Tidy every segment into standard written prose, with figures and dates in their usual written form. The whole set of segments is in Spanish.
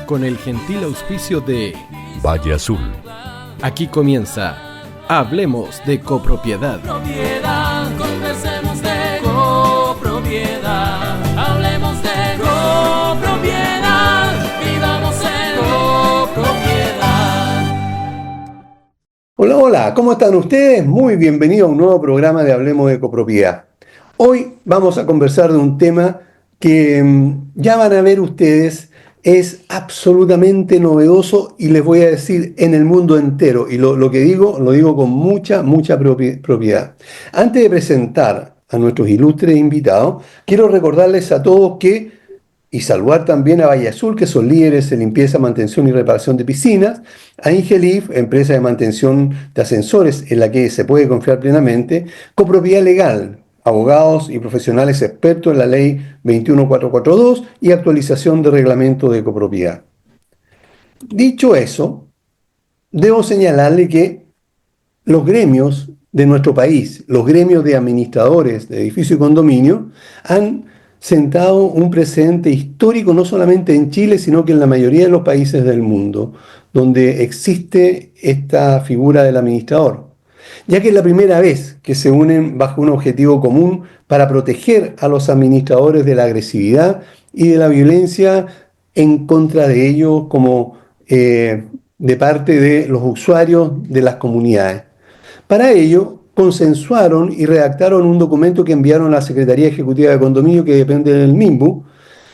con el gentil auspicio de Valle Azul. Aquí comienza Hablemos de Copropiedad. Conversemos de copropiedad. Hablemos de copropiedad. Vivamos en copropiedad. Hola, hola, ¿cómo están ustedes? Muy bienvenidos a un nuevo programa de Hablemos de Copropiedad. Hoy vamos a conversar de un tema que ya van a ver ustedes, es absolutamente novedoso y les voy a decir en el mundo entero. Y lo que digo, lo digo con mucha propiedad. Antes de presentar a nuestros ilustres invitados, quiero recordarles a todos y saludar también a Valle Azul, que son líderes de limpieza, mantención y reparación de piscinas, a Ingelif, empresa de mantención de ascensores en la que se puede confiar plenamente, Copropiedad Legal, abogados y profesionales expertos en la ley 21442 y actualización de reglamento de copropiedad. Dicho eso, debo señalarle que los gremios de nuestro país, los gremios de administradores de edificios y condominios, han sentado un precedente histórico no solamente en Chile, sino que en la mayoría de los países del mundo, donde existe esta figura del administrador, ya que es la primera vez que se unen bajo un objetivo común para proteger a los administradores de la agresividad y de la violencia en contra de ellos como de parte de los usuarios de las comunidades. Para ello, consensuaron y redactaron un documento que enviaron a la Secretaría Ejecutiva de Condominio, que depende del MIMBU,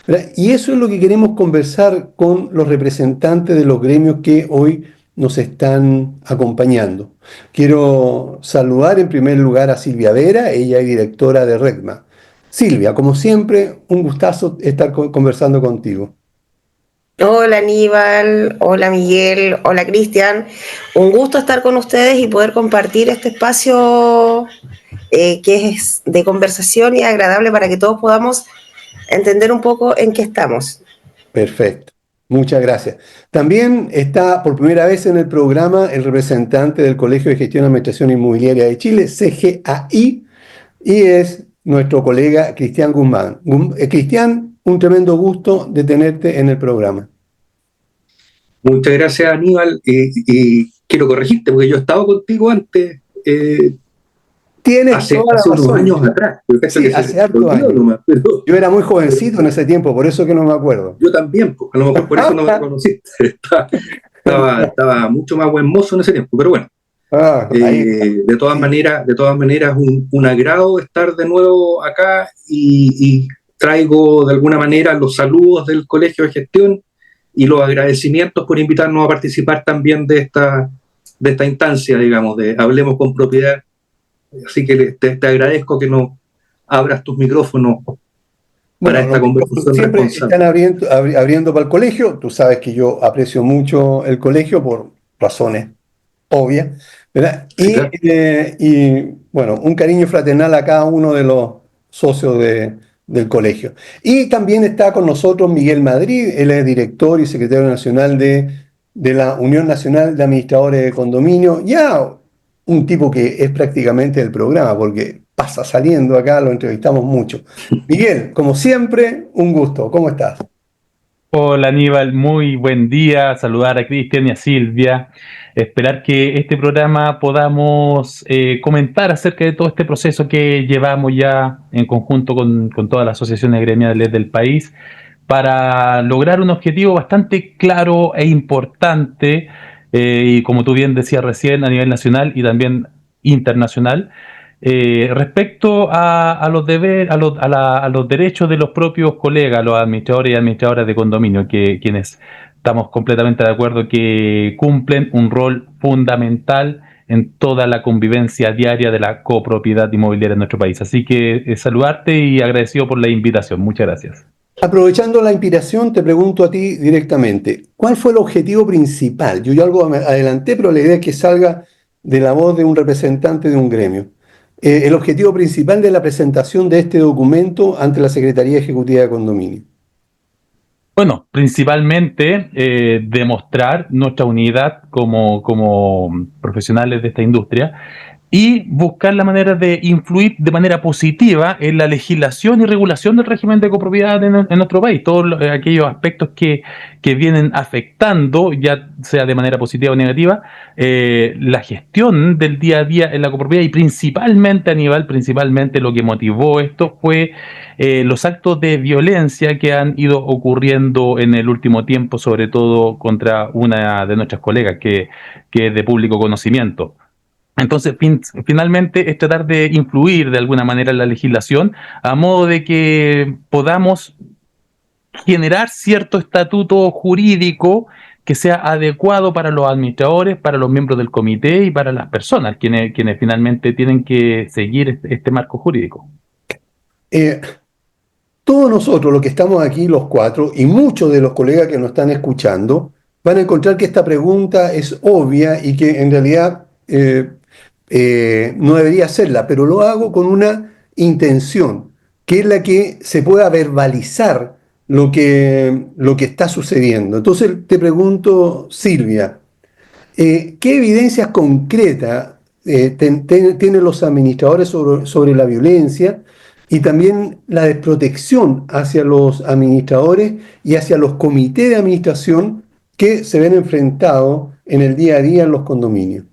¿verdad? Y eso es lo que queremos conversar con los representantes de los gremios que hoy nos están acompañando. Quiero saludar en primer lugar a Silvia Vera, ella es directora de RECMA. Silvia, como siempre, un gustazo estar conversando contigo. Hola Aníbal, hola Miguel, hola Cristian. Un gusto estar con ustedes y poder compartir este espacio que es de conversación y agradable para que todos podamos entender un poco en qué estamos. Perfecto, muchas gracias. También está por primera vez en el programa el representante del Colegio de Gestión y Administración Inmobiliaria de Chile, CGAI, y es nuestro colega Cristian Guzmán. Cristian, un tremendo gusto de tenerte en el programa. Muchas gracias, Aníbal. Y quiero corregirte, porque yo estaba contigo antes. Hace unos años atrás. Sí, hace hartos años. Nomás, pero yo era muy jovencito en ese tiempo, por eso que no me acuerdo. Yo también, pues, a lo mejor por eso no me conociste. Estaba mucho más buen mozo en ese tiempo, pero bueno. De todas maneras, un agrado estar de nuevo acá y traigo de alguna manera los saludos del Colegio de Gestión y los agradecimientos por invitarnos a participar también de esta instancia, digamos, de Hablemos con Propiedad. Así que te agradezco que nos abras tus micrófonos para esta conversación siempre responsable. Están abriendo para el colegio. Tú sabes que yo aprecio mucho el colegio por razones obvias, ¿verdad? Sí, claro. Y bueno, un cariño fraternal a cada uno de los socios del colegio. Y también está con nosotros Miguel Madrid, él es director y secretario nacional de la Unión Nacional de Administradores de Condominio, ya un tipo que es prácticamente del programa, porque pasa saliendo acá, lo entrevistamos mucho. Miguel, como siempre, un gusto. ¿Cómo estás? Hola Aníbal, muy buen día. Saludar a Cristian y a Silvia. Esperar que este programa podamos comentar acerca de todo este proceso que llevamos ya en conjunto con todas las asociaciones gremiales del país para lograr un objetivo bastante claro e importante, y como tú bien decías recién, a nivel nacional y también internacional, respecto a los deberes, a los derechos de los propios colegas, los administradores y administradoras de condominio, quienes estamos completamente de acuerdo que cumplen un rol fundamental en toda la convivencia diaria de la copropiedad inmobiliaria en nuestro país. Así que saludarte y agradecido por la invitación. Muchas gracias. Aprovechando la inspiración, te pregunto a ti directamente, ¿cuál fue el objetivo principal? Yo ya algo me adelanté, pero la idea es que salga de la voz de un representante de un gremio. El objetivo principal de la presentación de este documento ante la Secretaría Ejecutiva de Condominio. Bueno, principalmente demostrar nuestra unidad como profesionales de esta industria y buscar la manera de influir de manera positiva en la legislación y regulación del régimen de copropiedad en nuestro país, todos aquellos aspectos que vienen afectando, ya sea de manera positiva o negativa, la gestión del día a día en la copropiedad, y principalmente, Aníbal, principalmente lo que motivó esto fue los actos de violencia que han ido ocurriendo en el último tiempo, sobre todo contra una de nuestras colegas que es de público conocimiento. Entonces, finalmente, es tratar de influir de alguna manera en la legislación a modo de que podamos generar cierto estatuto jurídico que sea adecuado para los administradores, para los miembros del comité y para las personas, quienes finalmente tienen que seguir este marco jurídico. Todos nosotros, los que estamos aquí, los cuatro, y muchos de los colegas que nos están escuchando, van a encontrar que esta pregunta es obvia y que en realidad no debería hacerla, pero lo hago con una intención, que es la que se pueda verbalizar lo que está sucediendo. Entonces te pregunto, Silvia, ¿qué evidencias concretas tienen los administradores sobre la violencia y también la desprotección hacia los administradores y hacia los comités de administración que se ven enfrentados en el día a día en los condominios?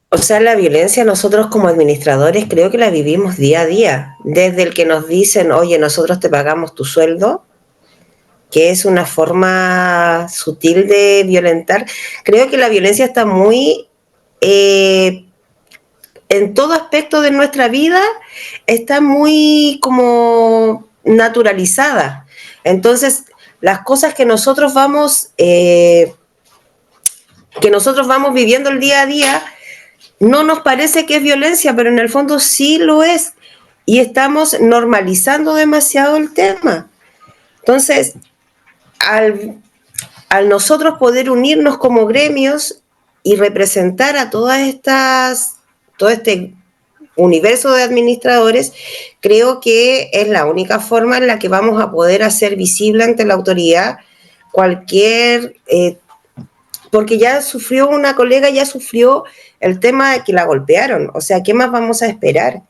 O sea, la violencia nosotros como administradores creo que la vivimos día a día. Desde el que nos dicen, oye, nosotros te pagamos tu sueldo, que es una forma sutil de violentar. Creo que la violencia está muy, en todo aspecto de nuestra vida, está muy como naturalizada. Entonces, las cosas que nosotros vamos viviendo el día a día, no nos parece que es violencia, pero en el fondo sí lo es. Y estamos normalizando demasiado el tema. Entonces, al nosotros poder unirnos como gremios y representar a todo este universo de administradores, creo que es la única forma en la que vamos a poder hacer visible ante la autoridad cualquier... porque una colega ya sufrió el tema de que la golpearon. O sea, ¿qué más vamos a esperar?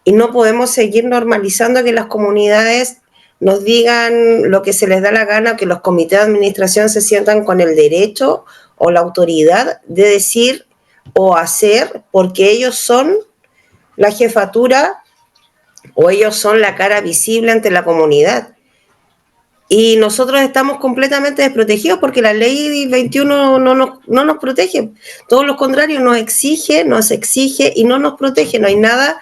Y no podemos seguir normalizando que las comunidades nos digan lo que se les da la gana, que los comités de administración se sientan con el derecho o la autoridad de decir o hacer, porque ellos son la jefatura o ellos son la cara visible ante la comunidad. Y nosotros estamos completamente desprotegidos porque la ley 21 no nos protege. Todo lo contrario, nos exige y no nos protege. No hay nada,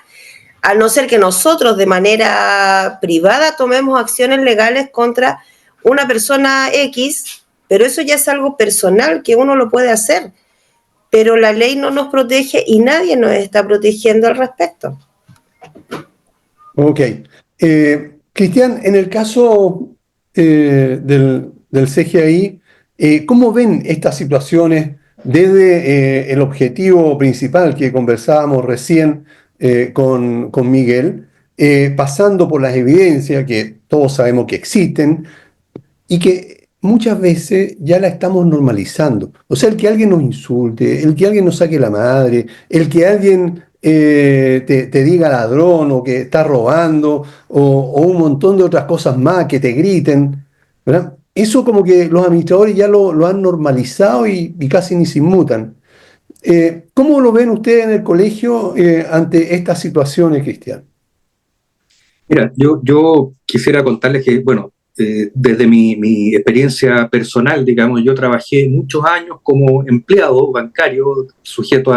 a no ser que nosotros de manera privada tomemos acciones legales contra una persona X, pero eso ya es algo personal que uno lo puede hacer. Pero la ley no nos protege y nadie nos está protegiendo al respecto. Ok. Cristian, en el caso del CGI, ¿cómo ven estas situaciones desde el objetivo principal que conversábamos recién con Miguel, pasando por las evidencias que todos sabemos que existen y que muchas veces ya la estamos normalizando? O sea, el que alguien nos insulte, el que alguien nos saque la madre, el que alguien te diga ladrón o que está robando o un montón de otras cosas más, que te griten, ¿verdad? Eso como que los administradores ya lo han normalizado y casi ni se inmutan. ¿Cómo lo ven ustedes en el colegio ante estas situaciones, Cristian? Mira, yo quisiera contarles que, bueno, desde mi experiencia personal, digamos, yo trabajé muchos años como empleado bancario, sujeto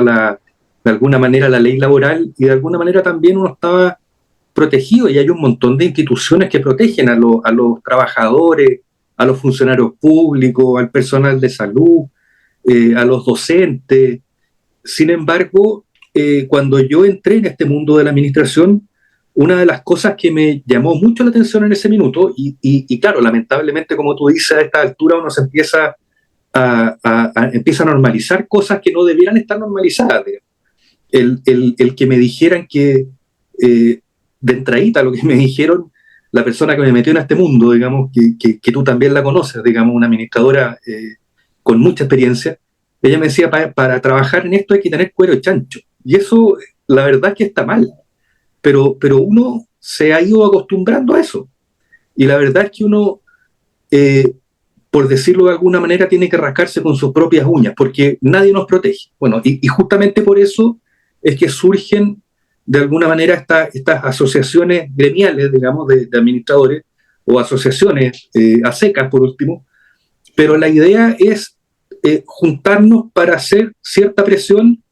de alguna manera a la ley laboral, y de alguna manera también uno estaba protegido, y hay un montón de instituciones que protegen a los trabajadores, a los funcionarios públicos, al personal de salud, a los docentes. Sin embargo, cuando yo entré en este mundo de la administración, una de las cosas que me llamó mucho la atención en ese minuto, y claro, lamentablemente, como tú dices, a esta altura uno se empieza a normalizar cosas que no debieran estar normalizadas. El que me dijeran que, de entradita, lo que me dijeron, la persona que me metió en este mundo, digamos, que tú también la conoces, digamos, una administradora con mucha experiencia, ella me decía, para trabajar en esto hay que tener cuero chancho. Y eso, la verdad es que está mal. Pero uno se ha ido acostumbrando a eso. Y la verdad es que uno, por decirlo de alguna manera, tiene que rascarse con sus propias uñas, porque nadie nos protege. Bueno, y justamente por eso es que surgen de alguna manera estas asociaciones gremiales, digamos, de administradores, o asociaciones a secas, por último, pero la idea es juntarnos para hacer cierta presión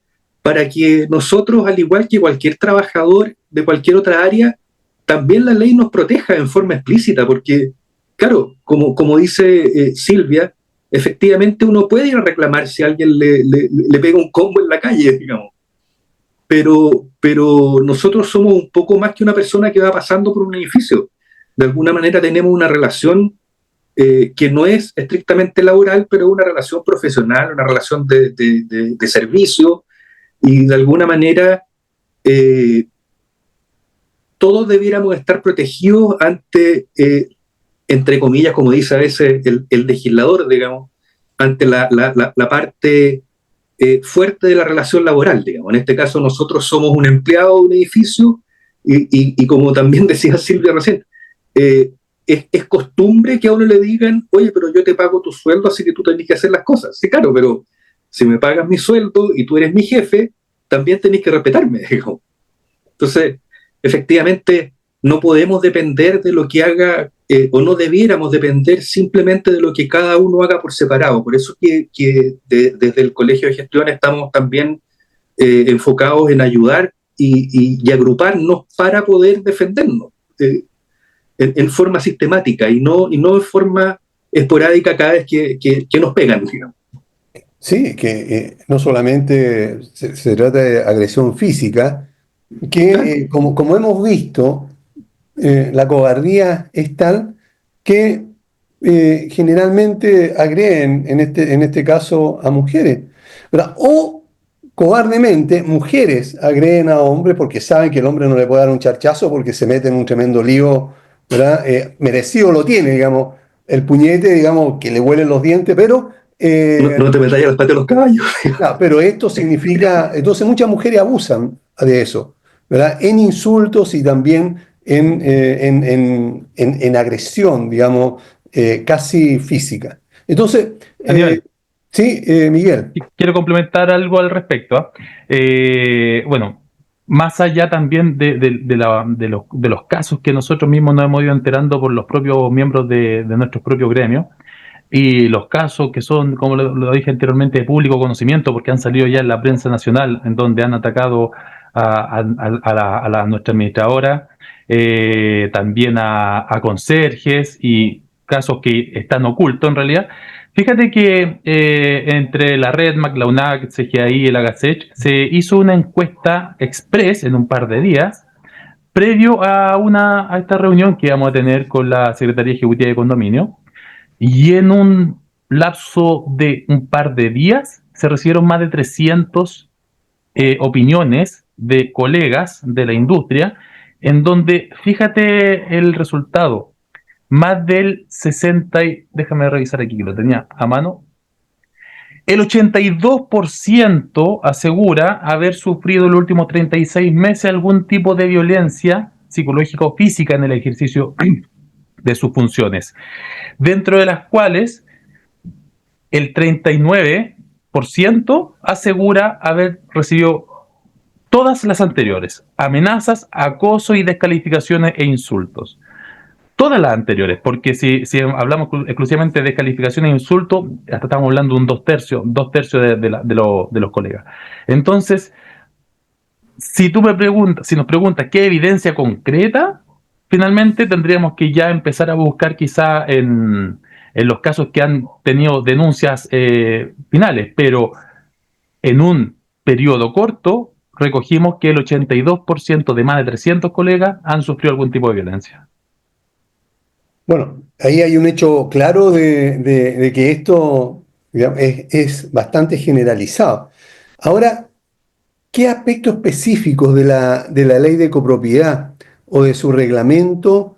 para que nosotros, al igual que cualquier trabajador de cualquier otra área, también la ley nos proteja en forma explícita, porque, claro, como dice Silvia, efectivamente uno puede ir a reclamar si alguien le pega un combo en la calle, digamos. Pero nosotros somos un poco más que una persona que va pasando por un edificio. De alguna manera tenemos una relación que no es estrictamente laboral, pero una relación profesional, una relación de servicio, y de alguna manera todos debiéramos estar protegidos ante, entre comillas, como dice a veces el legislador, digamos, ante la parte fuerte de la relación laboral, digamos. En este caso nosotros somos un empleado de un edificio y como también decía Silvia recién, es costumbre que a uno le digan, oye, pero yo te pago tu sueldo, así que tú tenés que hacer las cosas. Sí, claro, pero si me pagas mi sueldo y tú eres mi jefe, también tenés que respetarme, digamos. Entonces, efectivamente, no podemos depender de lo que haga, o no debiéramos depender simplemente de lo que cada uno haga por separado. Por eso que desde el Colegio de Gestión estamos también enfocados en ayudar y agruparnos para poder defendernos en forma sistemática y no en forma esporádica cada vez que nos pegan, digamos. Sí, que no solamente se trata de agresión física, que como hemos visto, la cobardía es tal que generalmente agreden, en este caso, a mujeres, ¿verdad? O cobardemente, mujeres agreden a hombres porque saben que el hombre no le puede dar un charchazo porque se mete en un tremendo lío, ¿verdad? Merecido lo tiene, digamos, el puñete, digamos, que le huelen los dientes, pero... no te metas a las patas de los caballos. Claro, pero esto significa, entonces muchas mujeres abusan de eso, ¿verdad? En insultos y también en agresión, digamos, casi física. Entonces, sí, Miguel. Quiero complementar algo al respecto. Bueno, más allá también de los casos que nosotros mismos nos hemos ido enterando por los propios miembros de nuestros propios gremios, y los casos que son, como lo dije anteriormente, de público conocimiento, porque han salido ya en la prensa nacional, en donde han atacado a nuestra administradora, también a conserjes, y casos que están ocultos en realidad. Fíjate que entre la REDMAC, la UNAC, CGI y la GACECH se hizo una encuesta express en un par de días, previo a esta reunión que íbamos a tener con la Secretaría Ejecutiva de Condominio. Y en un lapso de un par de días se recibieron más de 300 opiniones de colegas de la industria, en donde, fíjate el resultado, más del 60, déjame revisar aquí que lo tenía a mano, el 82% asegura haber sufrido en los últimos 36 meses algún tipo de violencia psicológica o física en el ejercicio de sus funciones, dentro de las cuales el 39% asegura haber recibido todas las anteriores: amenazas, acoso y descalificaciones e insultos. Todas las anteriores, porque si hablamos exclusivamente de descalificaciones e insultos, hasta estamos hablando de un dos tercios de los colegas. Entonces, si nos preguntas qué evidencia concreta, finalmente tendríamos que ya empezar a buscar quizá en los casos que han tenido denuncias finales, pero en un periodo corto recogimos que el 82% de más de 300 colegas han sufrido algún tipo de violencia. Bueno, ahí hay un hecho claro de que esto, digamos, es bastante generalizado. Ahora, ¿qué aspectos específicos de la ley de copropiedad o de su reglamento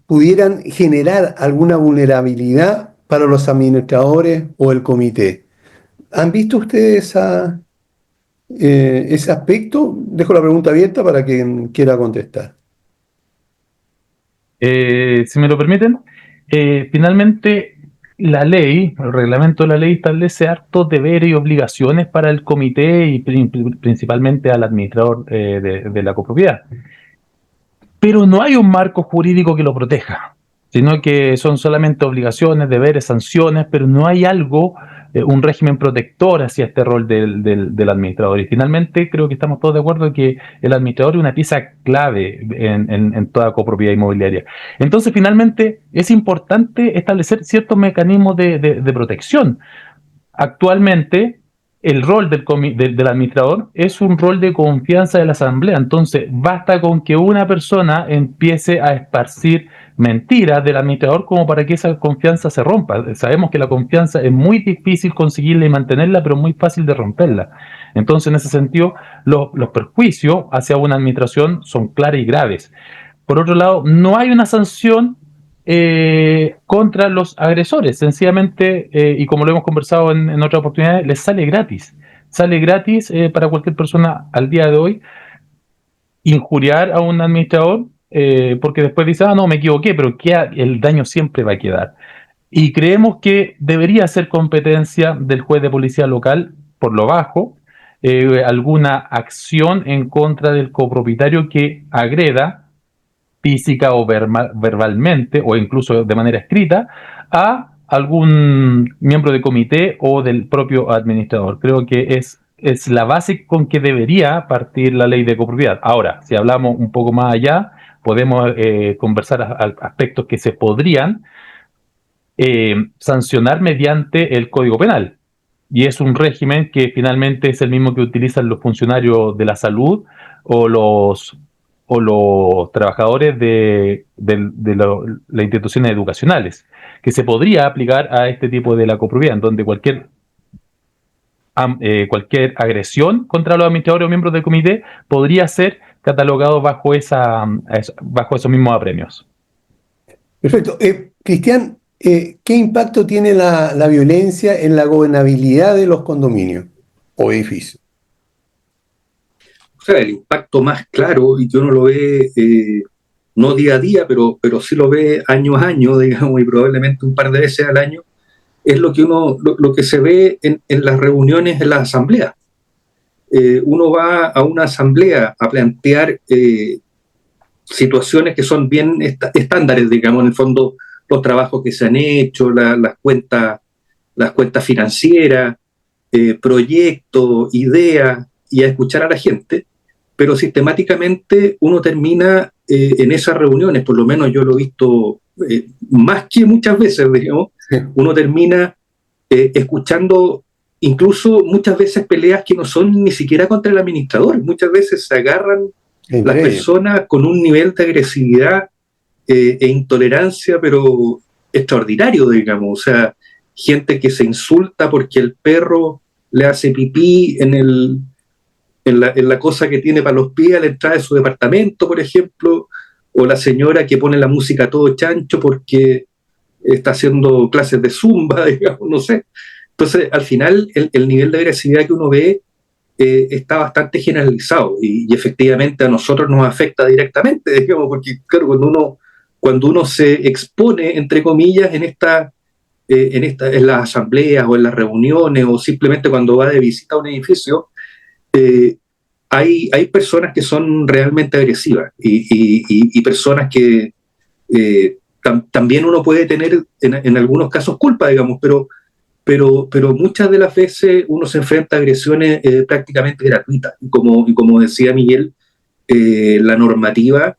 pudieran generar alguna vulnerabilidad para los administradores o el comité? ¿Han visto ustedes ese aspecto? Dejo la pregunta abierta para quien quiera contestar. Si me lo permiten, finalmente la ley, el reglamento de la ley establece hartos deberes y obligaciones para el comité y principalmente al administrador de la copropiedad. Pero no hay un marco jurídico que lo proteja, sino que son solamente obligaciones, deberes, sanciones, pero no hay algo, un régimen protector hacia este rol del administrador. Y finalmente creo que estamos todos de acuerdo que el administrador es una pieza clave en toda copropiedad inmobiliaria. Entonces, finalmente, es importante establecer ciertos mecanismos de protección. Actualmente, el rol del administrador es un rol de confianza de la asamblea. Entonces, basta con que una persona empiece a esparcir mentiras del administrador como para que esa confianza se rompa. Sabemos que la confianza es muy difícil conseguirla y mantenerla, pero muy fácil de romperla. Entonces, en ese sentido, los perjuicios hacia una administración son claros y graves. Por otro lado, no hay una sanción contra los agresores, sencillamente, y como lo hemos conversado en otras oportunidades, les sale gratis para cualquier persona al día de hoy injuriar a un administrador, porque después dice, no, me equivoqué, pero el daño siempre va a quedar. Y creemos que debería ser competencia del juez de policía local, por lo bajo, alguna acción en contra del copropietario que agreda física o verbalmente o incluso de manera escrita a algún miembro de comité o del propio administrador. Creo que es la base con que debería partir la ley de copropiedad. Ahora, si hablamos un poco más allá, podemos conversar aspectos que se podrían sancionar mediante el Código Penal. Y es un régimen que finalmente es el mismo que utilizan los funcionarios de la salud o los trabajadores de las instituciones educacionales, que se podría aplicar a este tipo de la copropiedad, en donde cualquier agresión contra los administradores o miembros del comité podría ser catalogado bajo esos mismos apremios. Perfecto. Cristian, ¿qué impacto tiene la violencia en la gobernabilidad de los condominios o edificios? O sea, el impacto más claro y que uno lo ve no día a día, pero sí lo ve año a año, digamos, y probablemente un par de veces al año, es lo que se ve en las reuniones, en las asambleas. Uno va a una asamblea a plantear situaciones que son bien estándares, digamos, en el fondo, los trabajos que se han hecho, las cuentas financieras, proyectos, ideas, y a escuchar a la gente, pero sistemáticamente uno termina en esas reuniones, por lo menos yo lo he visto más que muchas veces, digamos, uno termina escuchando incluso muchas veces peleas que no son ni siquiera contra el administrador, muchas veces se agarran las personas con un nivel de agresividad e intolerancia, pero extraordinario, digamos, o sea, gente que se insulta porque el perro le hace pipí en la cosa que tiene para los pies a la entrada de su departamento, por ejemplo, o la señora que pone la música a todo chancho porque está haciendo clases de zumba, digamos, no sé. Entonces, al final, el nivel de agresividad que uno ve está bastante generalizado y efectivamente a nosotros nos afecta directamente, digamos, porque, claro, cuando uno se expone, entre comillas, en las asambleas o en las reuniones o simplemente cuando va de visita a un edificio, hay personas que son realmente agresivas y personas que también uno puede tener en algunos casos culpa, digamos, pero muchas de las veces uno se enfrenta a agresiones prácticamente gratuitas. Y como decía Miguel, la normativa,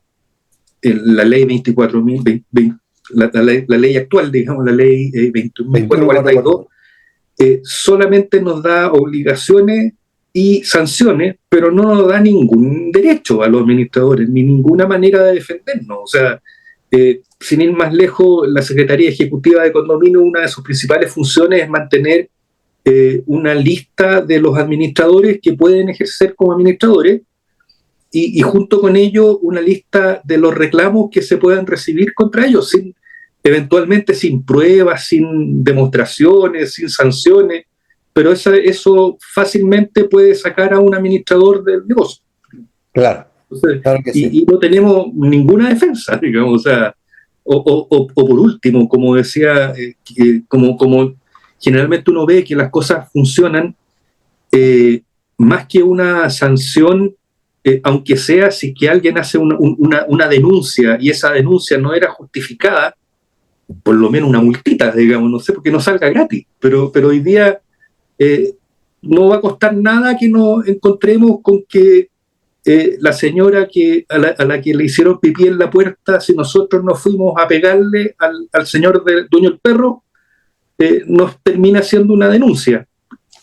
la ley 24.000, la ley actual, digamos, la ley 21.442, solamente nos da obligaciones y sanciones, pero no nos da ningún derecho a los administradores, ni ninguna manera de defendernos. O sea, sin ir más lejos, la Secretaría Ejecutiva de Condominio, una de sus principales funciones es mantener una lista de los administradores que pueden ejercer como administradores y junto con ello una lista de los reclamos que se puedan recibir contra ellos, eventualmente sin pruebas, sin demostraciones, sin sanciones. pero eso fácilmente puede sacar a un administrador del negocio. Claro. Entonces, Claro que sí. y no tenemos ninguna defensa, digamos, o sea, o por último, como decía, como generalmente uno ve que las cosas funcionan, más que una sanción, aunque sea si que alguien hace una denuncia y esa denuncia no era justificada, por lo menos una multita, digamos, no sé, porque no salga gratis, pero hoy día no va a costar nada que nos encontremos con que la señora a la que le hicieron pipí en la puerta, si nosotros nos fuimos a pegarle al señor del dueño del perro, nos termina haciendo una denuncia.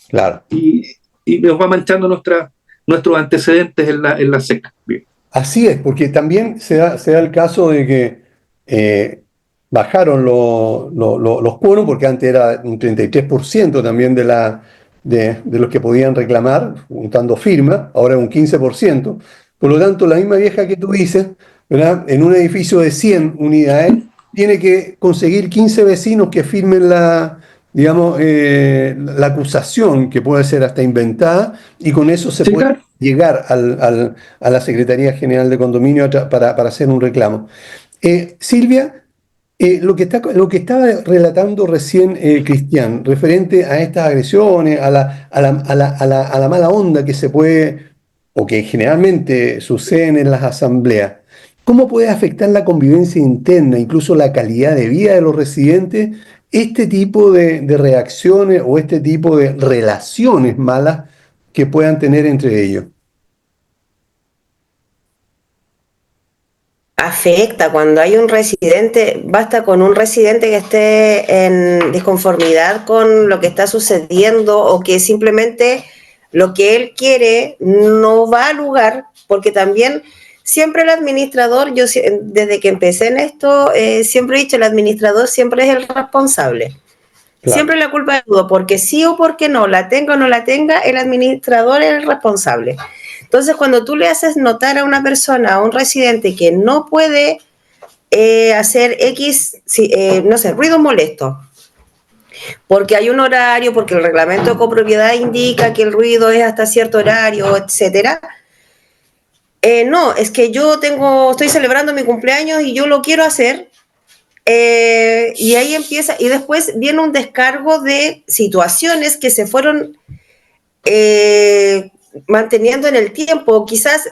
Claro. Y nos va manchando nuestros antecedentes en la seca. Bien. Así es, porque también se da el caso de que bajaron los quórum, porque antes era un 33% también de los que podían reclamar, juntando firmas, ahora es un 15%. Por lo tanto, la misma vieja que tú dices, ¿verdad? En un edificio de 100 unidades, tiene que conseguir 15 vecinos que firmen la acusación, que puede ser hasta inventada, y con eso se puede Claro. llegar a la Secretaría General de Condominio para hacer un reclamo. Silvia, lo que estaba relatando recién Cristian, referente a estas agresiones, a la mala onda que se puede, o que generalmente suceden en las asambleas, ¿cómo puede afectar la convivencia interna, incluso la calidad de vida de los residentes, este tipo de reacciones o este tipo de relaciones malas que puedan tener entre ellos? Afecta cuando hay un residente, basta con un residente que esté en disconformidad con lo que está sucediendo o que simplemente lo que él quiere no va al lugar, porque también siempre el administrador, yo desde que empecé en esto, siempre he dicho, el administrador siempre es el responsable. Claro. Siempre la culpa es todo, porque sí o porque no, la tenga o no la tenga, el administrador es el responsable. Entonces, cuando tú le haces notar a una persona, a un residente, que no puede hacer X, no sé, ruido molesto, porque hay un horario, porque el reglamento de copropiedad indica que el ruido es hasta cierto horario, etcétera. No, es que yo estoy celebrando mi cumpleaños y yo lo quiero hacer. Y ahí empieza, y después viene un descargo de situaciones que se fueron manteniendo en el tiempo, quizás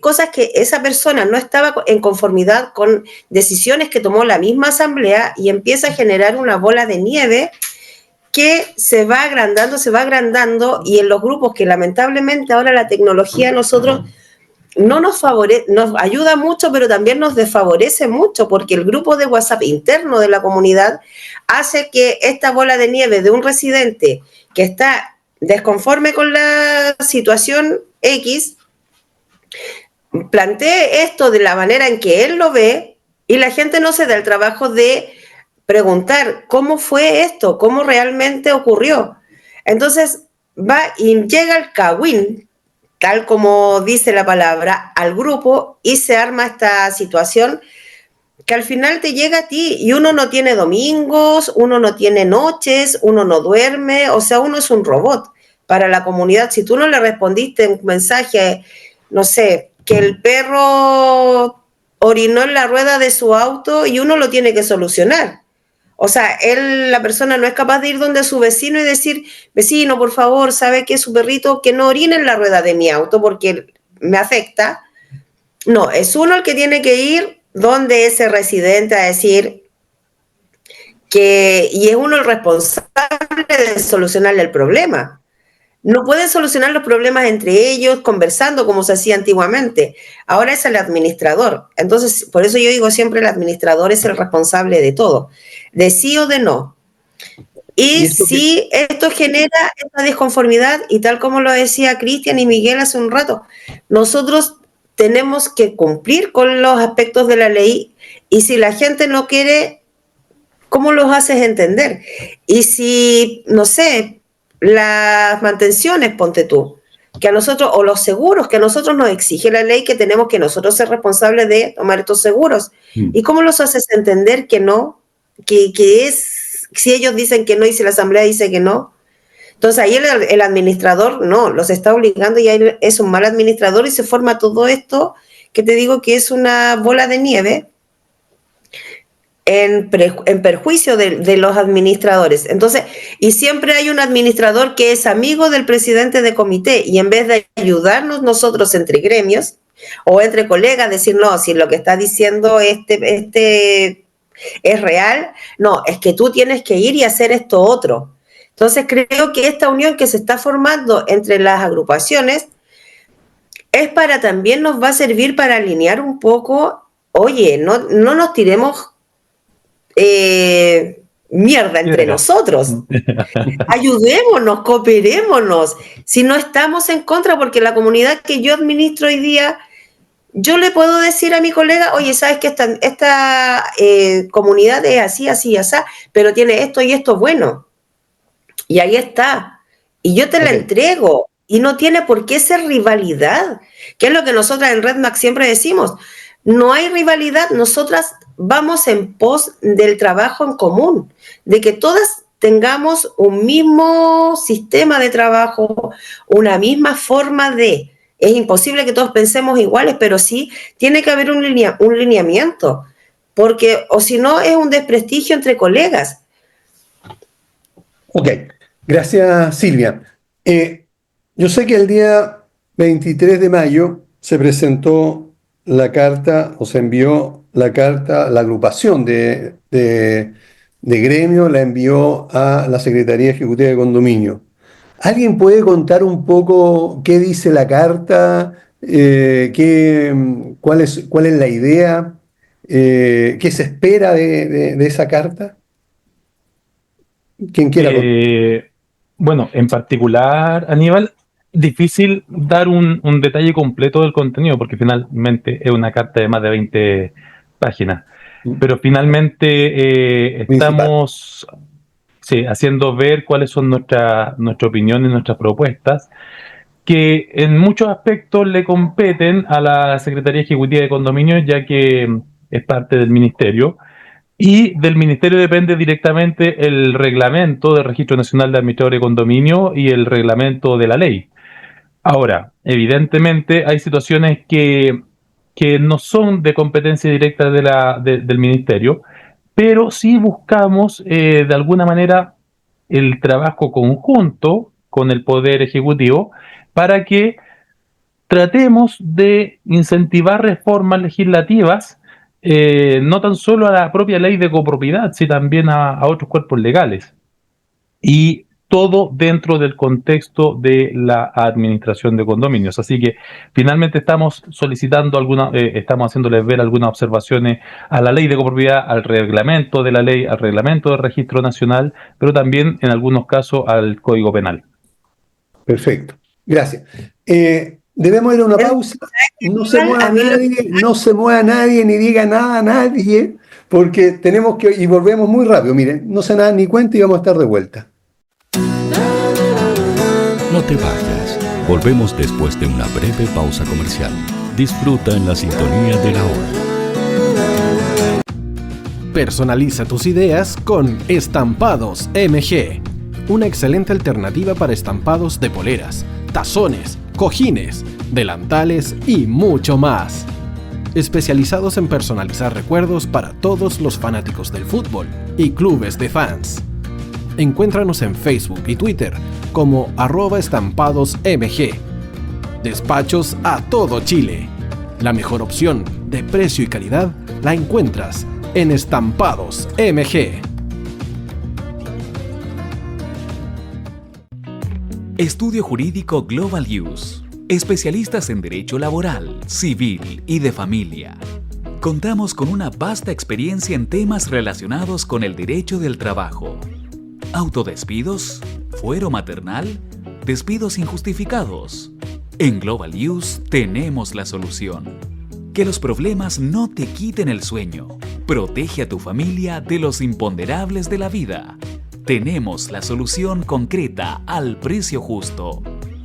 cosas que esa persona no estaba en conformidad con decisiones que tomó la misma asamblea, y empieza a generar una bola de nieve que se va agrandando, y en los grupos que lamentablemente ahora la tecnología a nosotros no nos ayuda mucho, pero también nos desfavorece mucho, porque el grupo de WhatsApp interno de la comunidad hace que esta bola de nieve de un residente que está desconforme con la situación X plantee esto de la manera en que él lo ve, y la gente no se da el trabajo de preguntar cómo fue esto, cómo realmente ocurrió. Entonces va y llega el cagüín, tal como dice la palabra, al grupo, y se arma esta situación que al final te llega a ti, y uno no tiene domingos, uno no tiene noches, uno no duerme, o sea, uno es un robot para la comunidad. Si tú no le respondiste un mensaje, no sé, que el perro orinó en la rueda de su auto, y uno lo tiene que solucionar. O sea, la persona no es capaz de ir donde su vecino y decir, vecino, por favor, ¿sabe que su perrito que no orine en la rueda de mi auto porque me afecta? No, es uno el que tiene que ir donde ese residente a decir y es uno el responsable de solucionarle el problema. No pueden solucionar los problemas entre ellos conversando como se hacía antiguamente. Ahora es el administrador. Entonces, por eso yo digo siempre, el administrador es el responsable de todo, de sí o de no. Y si esto genera esta disconformidad, y tal como lo decía Cristian y Miguel hace un rato, nosotros tenemos que cumplir con los aspectos de la ley, y si la gente no quiere, ¿cómo los haces entender? Y si, no sé, las mantenciones, ponte tú, que a nosotros, o los seguros que a nosotros nos exige la ley, que tenemos que nosotros ser responsables de tomar estos seguros. ¿Y cómo los haces entender que no? Que es, si ellos dicen que no y si la asamblea dice que no. Entonces ahí el administrador no, los está obligando y ahí es un mal administrador y se forma todo esto que te digo que es una bola de nieve en perjuicio de los administradores. Entonces, y siempre hay un administrador que es amigo del presidente de comité y en vez de ayudarnos nosotros entre gremios o entre colegas, decir, no, si lo que está diciendo este es real, no, es que tú tienes que ir y hacer esto otro. Entonces creo que esta unión que se está formando entre las agrupaciones es para también nos va a servir para alinear un poco, oye, no nos tiremos mierda entre nosotros. Ayudémonos, cooperémonos. Si no estamos en contra, porque la comunidad que yo administro hoy día, yo le puedo decir a mi colega, oye, sabes que esta comunidad es así, así, así, pero tiene esto y esto bueno. Y ahí está. Y yo te la entrego. Y no tiene por qué ser rivalidad, que es lo que nosotras en RedMax siempre decimos. No hay rivalidad, nosotras vamos en pos del trabajo en común, de que todas tengamos un mismo sistema de trabajo, una misma forma de... Es imposible que todos pensemos iguales, pero sí tiene que haber un lineamiento, porque o si no es un desprestigio entre colegas. Ok, gracias Silvia. Yo sé que el día 23 de mayo se presentó la carta, o se envió la carta, la agrupación de gremio la envió a la Secretaría Ejecutiva de Condominio. ¿Alguien puede contar un poco qué dice la carta? ¿Cuál es la idea? ¿Qué se espera de esa carta? ¿Quién quiera contar? Bueno, en particular, Aníbal, difícil dar un detalle completo del contenido porque finalmente es una carta de más de 20 páginas. Pero finalmente estamos haciendo ver cuáles son nuestras opiniones, nuestras propuestas, que en muchos aspectos le competen a la Secretaría Ejecutiva de Condominios, ya que es parte del Ministerio. Y del Ministerio depende directamente el reglamento del Registro Nacional de Administradores de Condominio y el reglamento de la ley. Ahora, evidentemente hay situaciones que no son de competencia directa del Ministerio, pero sí buscamos de alguna manera el trabajo conjunto con el Poder Ejecutivo para que tratemos de incentivar reformas legislativas no tan solo a la propia ley de copropiedad, sino también a otros cuerpos legales. Y todo dentro del contexto de la administración de condominios. Así que finalmente estamos solicitando estamos haciéndoles ver algunas observaciones a la ley de copropiedad, al reglamento de la ley, al reglamento del registro nacional, pero también en algunos casos al Código Penal. Perfecto, gracias. Debemos ir a una pausa. No se mueva nadie, ni diga nada a nadie, porque tenemos que, y volvemos muy rápido. Miren, no se nada ni cuenta y vamos a estar de vuelta. No te vayas. Volvemos después de una breve pausa comercial. Disfruta en la sintonía de la hora. Personaliza tus ideas con Estampados MG. Una excelente alternativa para estampados de poleras, tazones, cojines, delantales y mucho más. Especializados en personalizar recuerdos para todos los fanáticos del fútbol y clubes de fans. Encuéntranos en Facebook y Twitter como @estampadosmg. Despachos a todo Chile. La mejor opción de precio y calidad la encuentras en Estampados MG. Estudio Jurídico Global Use. Especialistas en Derecho Laboral, Civil y de Familia. Contamos con una vasta experiencia en temas relacionados con el derecho del trabajo. Autodespidos, fuero maternal, despidos injustificados. En Global Use tenemos la solución. Que los problemas no te quiten el sueño. Protege a tu familia de los imponderables de la vida. Tenemos la solución concreta al precio justo.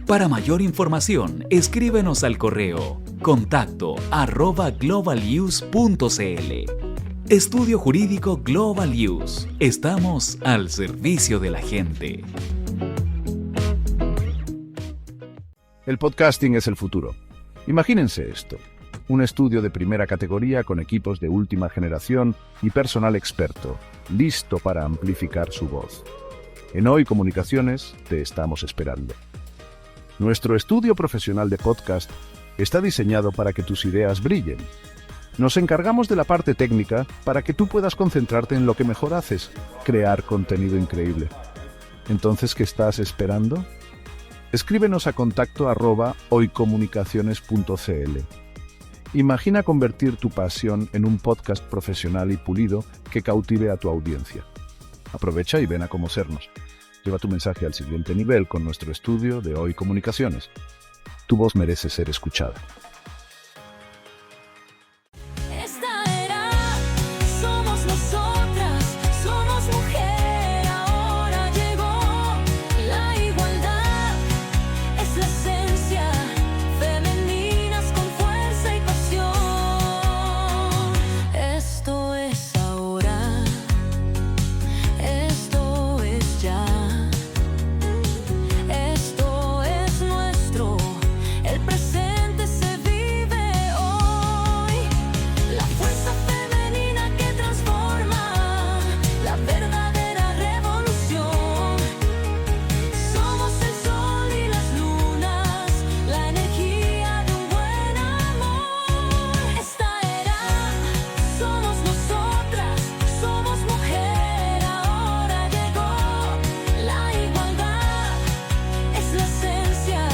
Para mayor información, escríbenos al correo contacto@globaluse.cl. Estudio Jurídico Global Use. Estamos al servicio de la gente. El podcasting es el futuro. Imagínense esto: un estudio de primera categoría con equipos de última generación y personal experto, listo para amplificar su voz. En Hoy Comunicaciones te estamos esperando. Nuestro estudio profesional de podcast está diseñado para que tus ideas brillen. Nos encargamos de la parte técnica para que tú puedas concentrarte en lo que mejor haces, crear contenido increíble. Entonces, ¿qué estás esperando? Escríbenos a contacto@hoycomunicaciones.cl. Imagina convertir tu pasión en un podcast profesional y pulido que cautive a tu audiencia. Aprovecha y ven a conocernos. Lleva tu mensaje al siguiente nivel con nuestro estudio de Hoy Comunicaciones. Tu voz merece ser escuchada. Esta era, somos nosotras, somos mujer, ahora llegó la igualdad, es la esencia, femeninas con fuerza y pasión. Esto es ahora, esto es ya, esto es nuestro, el presente se vive hoy. La fuerza femenina que transforma, la verdadera revolución. Somos el sol y las lunas, la energía de un buen amor. Esta era, somos nosotras, somos mujer, ahora llegó la igualdad, es la esencia,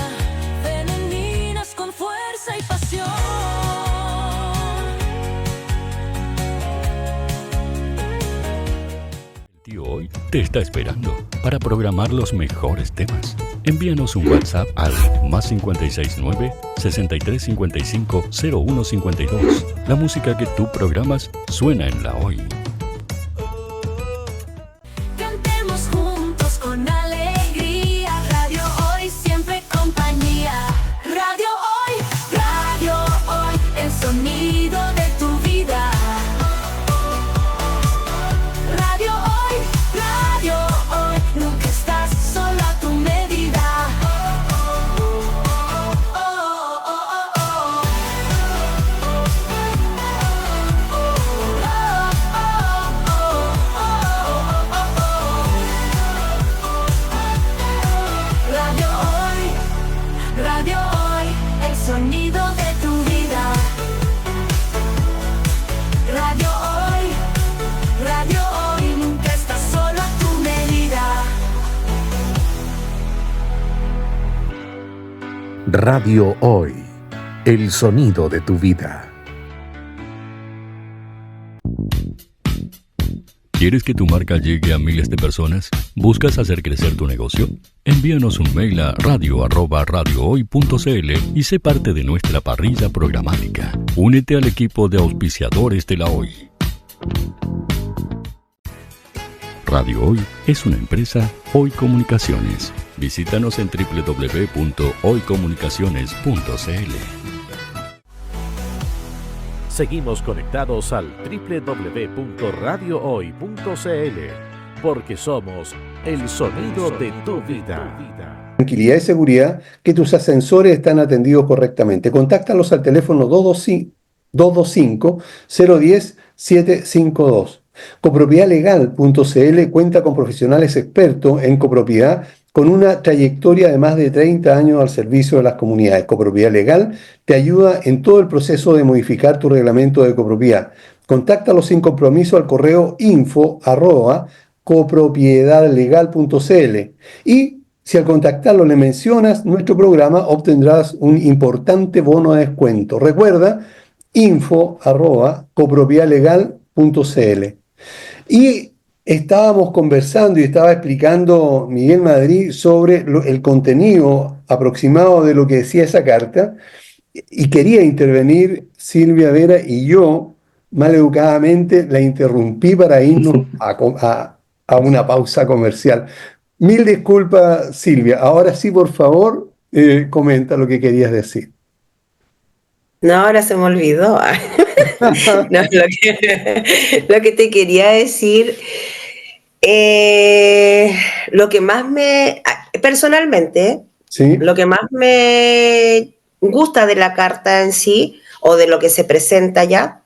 femeninas con fuerza y pasión. Tío Hoy te está esperando para programar los mejores temas. Envíanos un WhatsApp al +569 6355 0152. La música que tú programas suena en la Hoy. Cantemos juntos con alegría, Radio Hoy siempre compañía. Radio Hoy, el sonido de tu vida. Radio Hoy, nunca estás solo a tu medida. Radio Hoy, el sonido de tu vida. Radio Hoy, nunca estás solo a tu medida. Radio Hoy, el sonido de tu vida. ¿Quieres que tu marca llegue a miles de personas? ¿Buscas hacer crecer tu negocio? Envíanos un mail a radio@radiohoy.cl y sé parte de nuestra parrilla programática. Únete al equipo de auspiciadores de la Hoy. Radio Hoy es una empresa Hoy Comunicaciones. Visítanos en www.hoycomunicaciones.cl. Seguimos conectados al www.radiohoy.cl porque somos el sonido de tu vida. Tranquilidad y seguridad que tus ascensores están atendidos correctamente. Contáctalos al teléfono 225-010-752. Copropiedadlegal.cl cuenta con profesionales expertos en copropiedad con una trayectoria de más de 30 años al servicio de las comunidades. Copropiedad Legal te ayuda en todo el proceso de modificar tu reglamento de copropiedad. Contáctalos sin compromiso al correo info@copropiedadlegal.cl y si al contactarlo le mencionas nuestro programa obtendrás un importante bono de descuento. Recuerda, info@copropiedadlegal.cl. Y estábamos conversando y estaba explicando Miguel Madrid sobre el contenido aproximado de lo que decía esa carta y quería intervenir Silvia Vera y yo maleducadamente la interrumpí para irnos a una pausa comercial. Mil disculpas, Silvia. Ahora sí, por favor, comenta lo que querías decir. No, ahora se me olvidó. No, lo que te quería decir, lo que más personalmente, Sí. Lo que más me gusta de la carta en sí, o de lo que se presenta ya,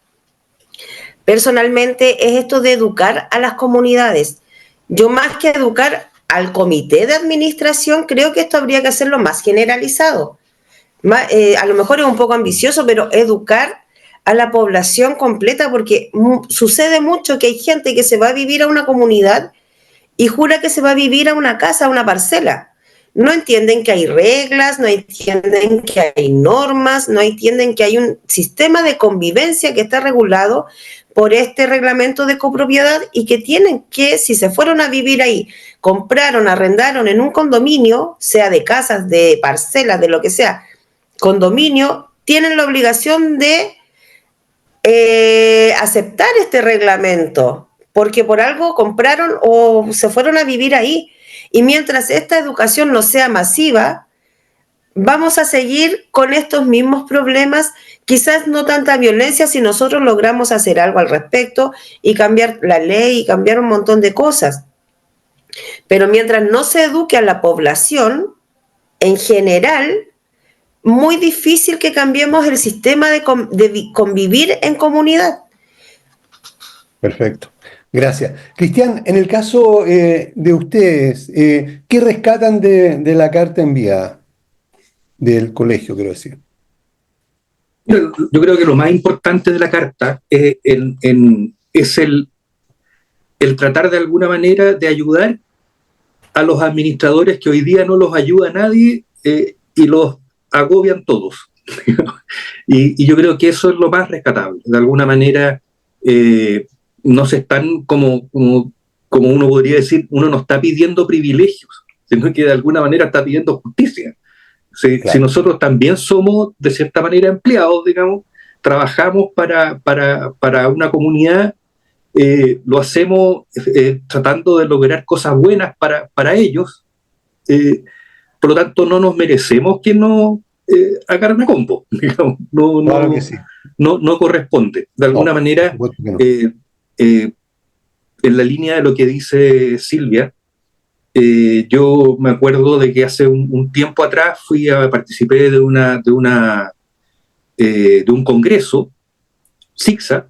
personalmente, es esto de educar a las comunidades. Yo, más que educar al comité de administración, creo que esto habría que hacerlo más generalizado. A lo mejor es un poco ambicioso, pero educar a la población completa, porque sucede mucho que hay gente que se va a vivir a una comunidad y jura que se va a vivir a una casa, a una parcela. No entienden que hay reglas, no entienden que hay normas, no entienden que hay un sistema de convivencia que está regulado por este reglamento de copropiedad, y que tienen que, si se fueron a vivir ahí, compraron, arrendaron en un condominio, sea de casas, de parcelas, de lo que sea, condominio, tienen la obligación de aceptar este reglamento, porque por algo compraron o se fueron a vivir ahí. Y mientras esta educación no sea masiva, vamos a seguir con estos mismos problemas, quizás no tanta violencia si nosotros logramos hacer algo al respecto y cambiar la ley y cambiar un montón de cosas. Pero mientras no se eduque a la población, en general, muy difícil que cambiemos el sistema de convivir en comunidad. Perfecto. Gracias. Cristian, en el caso de ustedes, ¿qué rescatan de la carta enviada? Del colegio, quiero decir. Yo creo que lo más importante de la carta es el tratar de alguna manera de ayudar a los administradores que hoy día no los ayuda nadie y los agobian todos. y yo creo que eso es lo más rescatable. De alguna manera no se están, como uno podría decir, uno no está pidiendo privilegios, sino que de alguna manera está pidiendo justicia. Si nosotros también somos, de cierta manera, empleados, digamos, trabajamos para una comunidad, lo hacemos tratando de lograr cosas buenas para ellos, por lo tanto no nos merecemos que nos agarren a combo, digamos, Claro que sí. no corresponde. De alguna manera, no. En la línea de lo que dice Silvia, yo me acuerdo de que hace un tiempo atrás participé de un congreso, SICSA,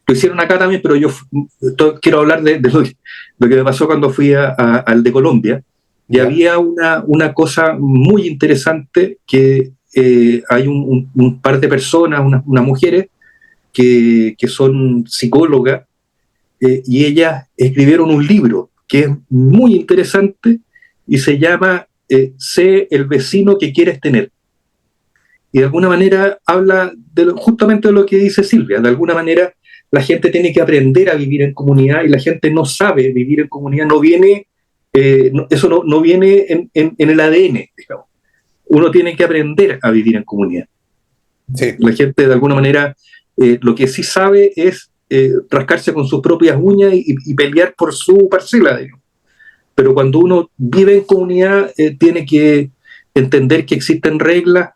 lo hicieron acá también, pero yo quiero hablar de lo que me pasó cuando fui al de Colombia, y había una cosa muy interesante, que hay un par de personas, unas mujeres, que son psicólogas, y ellas escribieron un libro que es muy interesante y se llama Sé el vecino que quieres tener. Y de alguna manera habla justamente de lo que dice Silvia. De alguna manera la gente tiene que aprender a vivir en comunidad, y la gente no sabe vivir en comunidad, no viene, eso no viene en el ADN, digamos. Uno tiene que aprender a vivir en comunidad. Sí. La gente de alguna manera lo que sí sabe es rascarse con sus propias uñas y pelear por su parcela, digamos. Pero cuando uno vive en comunidad, tiene que entender que existen reglas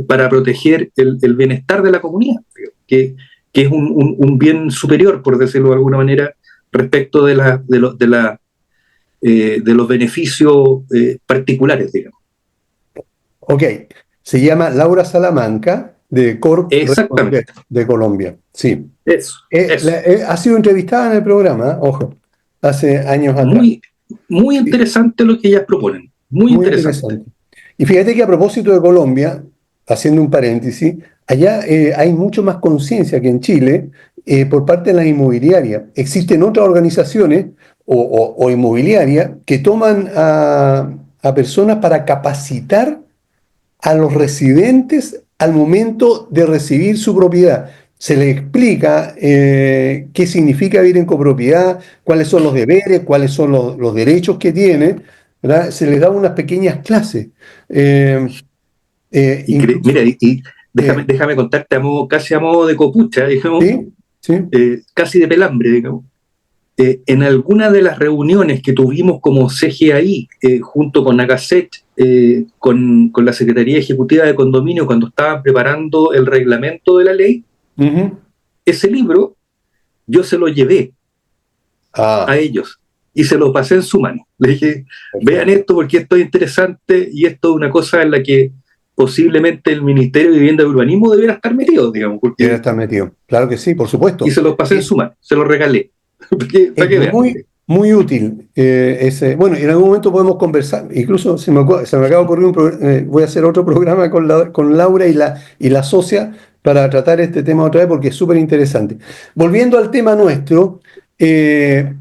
para proteger el bienestar de la comunidad, que es un bien superior, por decirlo de alguna manera, respecto de los beneficios particulares, digamos. Ok, se llama Laura Salamanca, de Corp de Colombia. Sí. Eso. Ha sido entrevistada en el programa, ojo, hace años atrás. Muy interesante lo que ellas proponen. Muy interesante. Y fíjate que a propósito de Colombia, haciendo un paréntesis, allá hay mucho más conciencia que en Chile por parte de las inmobiliarias. Existen otras organizaciones o inmobiliarias que toman a personas para capacitar a los residentes al momento de recibir su propiedad. Se les explica qué significa vivir en copropiedad, cuáles son los deberes, cuáles son los derechos que tiene, ¿verdad? Se les da unas pequeñas clases. Déjame contarte casi a modo de copucha, digamos, ¿sí? Casi de pelambre, digamos. En alguna de las reuniones que tuvimos como CGAI, junto con ACASET, con la Secretaría Ejecutiva de Condominio, cuando estaban preparando el reglamento de la ley, ese libro yo se lo llevé a ellos. y se lo pasé en su mano. Le dije, vean esto porque esto es interesante y esto es una cosa en la que posiblemente el Ministerio de Vivienda y Urbanismo debiera estar metido, digamos. Debiera estar metido, claro que sí, por supuesto. Y se lo pasé en su mano, se lo regalé. Para que vean. Muy útil. Bueno, en algún momento podemos conversar, incluso se me acaba de ocurrir voy a hacer otro programa con Laura y la socia para tratar este tema otra vez porque es súper interesante. Volviendo al tema nuestro, de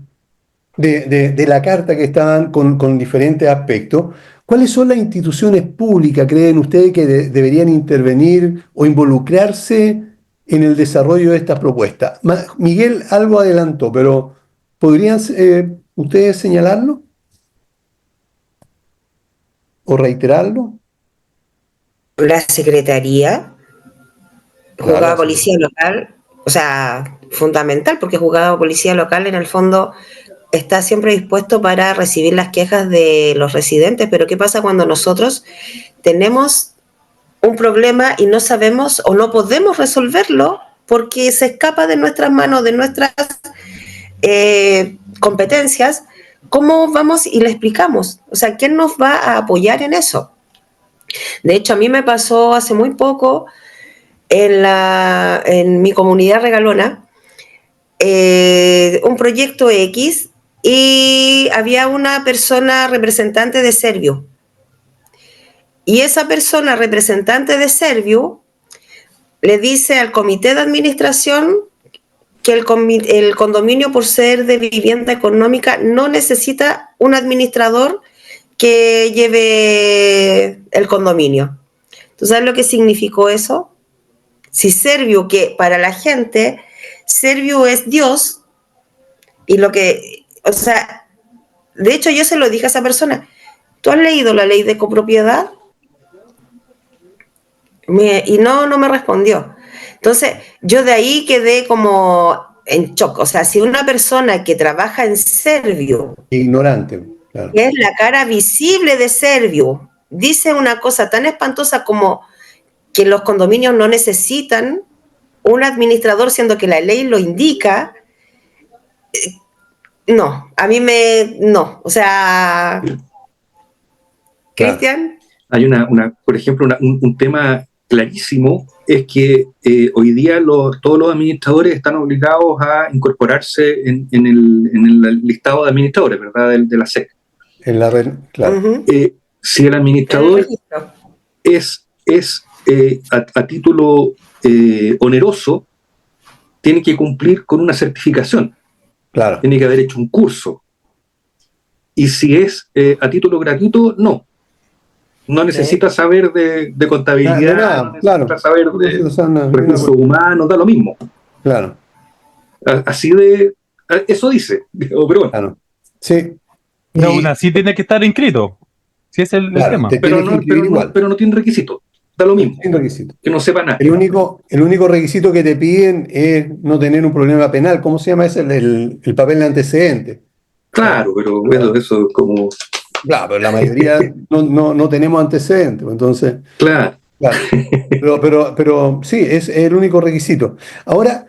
la carta que estaban con diferentes aspectos, ¿cuáles son las instituciones públicas, creen ustedes, que deberían intervenir o involucrarse en el desarrollo de estas propuestas? Miguel algo adelantó, pero ¿podrían ustedes señalarlo? ¿O reiterarlo? La Secretaría, Claro, juzgado policía local, o sea, fundamental, porque juzgado policía local en el fondo está siempre dispuesto para recibir las quejas de los residentes, pero ¿qué pasa cuando nosotros tenemos un problema y no sabemos o no podemos resolverlo porque se escapa de nuestras manos, de nuestras competencias? ¿Cómo vamos y le explicamos? O sea, ¿quién nos va a apoyar en eso? De hecho, a mí me pasó hace muy poco en mi comunidad regalona un proyecto X y había una persona representante de Servio. Y esa persona representante de Servio le dice al comité de administración que el condominio, por ser de vivienda económica, no necesita un administrador que lleve el condominio. ¿Tú sabes lo que significó eso? Si Servio, que para la gente, Servio es Dios, y o sea, de hecho yo se lo dije a esa persona, ¿tú has leído la ley de copropiedad? Y no me respondió. Entonces, yo de ahí quedé como en shock. O sea, si una persona que trabaja en Servio, ignorante, claro, que es la cara visible de Servio, dice una cosa tan espantosa como que los condominios no necesitan un administrador, siendo que la ley lo indica, no, a mí no, o sea, Cristian. Hay por ejemplo, un tema clarísimo es que hoy día todos los administradores están obligados a incorporarse en el listado de administradores, ¿verdad? De la SEC. En la red, claro. Si el administrador es a título oneroso, tiene que cumplir con una certificación. Claro. Tiene que haber hecho un curso. Y si es a título gratuito, no. No necesita saber de contabilidad, no necesita saber de recursos humanos, da lo mismo. Claro. Así de... Eso dice, pero bueno. Claro. Sí. Pero aún así tiene que estar inscrito. Si es el tema. Pero no tiene requisito. Da lo mismo. Sin requisito. Que no sepa nada. El único requisito que te piden es no tener un problema penal. ¿Cómo se llama ese? El papel de antecedente. Claro, pero bueno, eso es como... Claro, pero la mayoría no tenemos antecedentes, entonces... Claro. Pero sí, es el único requisito. Ahora,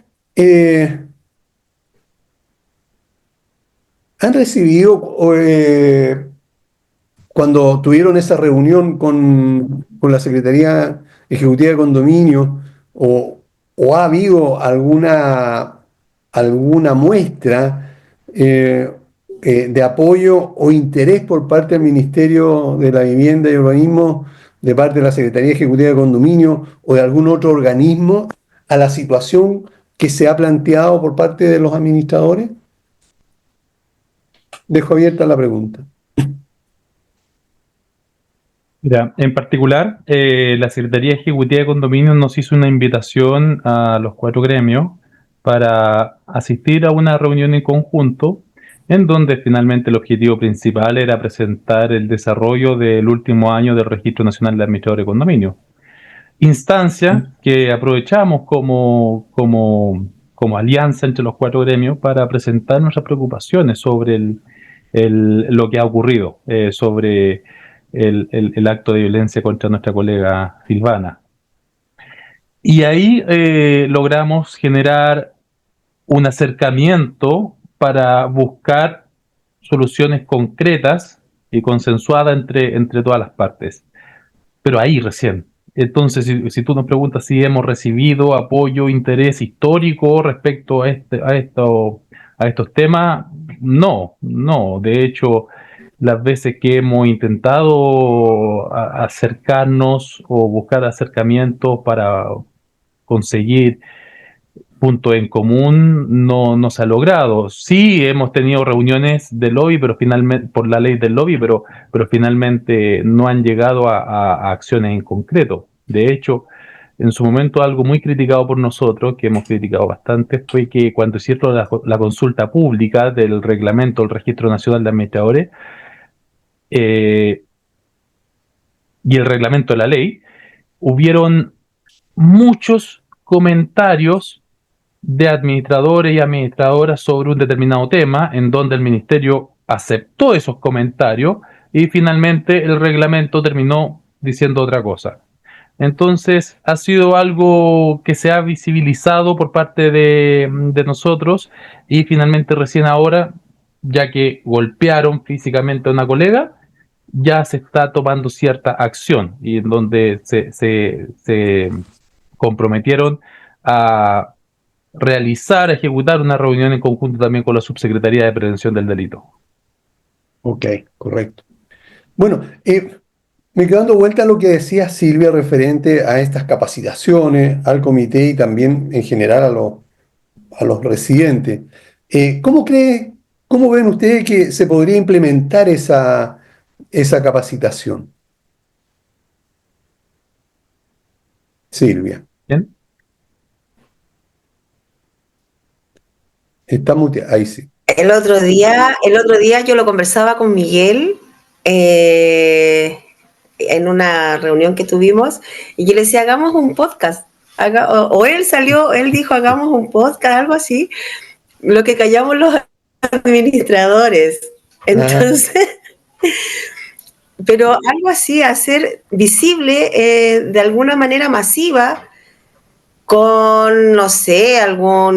¿han recibido, cuando tuvieron esa reunión con la Secretaría Ejecutiva de Condominio, o ha habido alguna muestra de apoyo o interés por parte del Ministerio de la Vivienda y Urbanismo, de parte de la Secretaría Ejecutiva de Condominio o de algún otro organismo a la situación que se ha planteado por parte de los administradores? Dejo abierta la pregunta. Mira, en particular, la Secretaría Ejecutiva de Condominio nos hizo una invitación a los 4 gremios para asistir a una reunión en conjunto, en donde finalmente el objetivo principal era presentar el desarrollo del último año del Registro Nacional de Administradores de Condominio. Instancia que aprovechamos como alianza entre los 4 gremios para presentar nuestras preocupaciones sobre lo que ha ocurrido, sobre el acto de violencia contra nuestra colega Silvana. Y ahí logramos generar un acercamiento para buscar soluciones concretas y consensuadas entre todas las partes. Pero ahí recién. Entonces, si tú nos preguntas si hemos recibido apoyo, interés histórico respecto a estos temas, no. De hecho, las veces que hemos intentado acercarnos o buscar acercamientos para conseguir puntos en común, no se ha logrado. Sí hemos tenido reuniones de lobby, pero finalmente, por la ley del lobby, pero finalmente no han llegado a acciones en concreto. De hecho, en su momento algo muy criticado por nosotros, que hemos criticado bastante, fue que cuando hicieron la consulta pública del reglamento del Registro Nacional de Administradores y el reglamento de la ley, hubieron muchos comentarios de administradores y administradoras sobre un determinado tema, en donde el ministerio aceptó esos comentarios y finalmente el reglamento terminó diciendo otra cosa. Entonces ha sido algo que se ha visibilizado por parte de nosotros, y finalmente recién ahora, ya que golpearon físicamente a una colega, ya se está tomando cierta acción, y en donde se comprometieron a ejecutar una reunión en conjunto también con la Subsecretaría de Prevención del Delito. Ok, correcto. Bueno, me quedo dando vuelta a lo que decía Silvia referente a estas capacitaciones, al comité y también en general a los residentes. ¿Cómo ven ustedes que se podría implementar esa capacitación? Silvia. ¿Bien? Está muteada, ahí sí. El otro día yo lo conversaba con Miguel en una reunión que tuvimos, y yo le decía, hagamos un podcast. Él dijo, hagamos un podcast, algo así, lo que callamos los administradores. Entonces, pero algo así, hacer visible de alguna manera masiva, con, no sé, algo.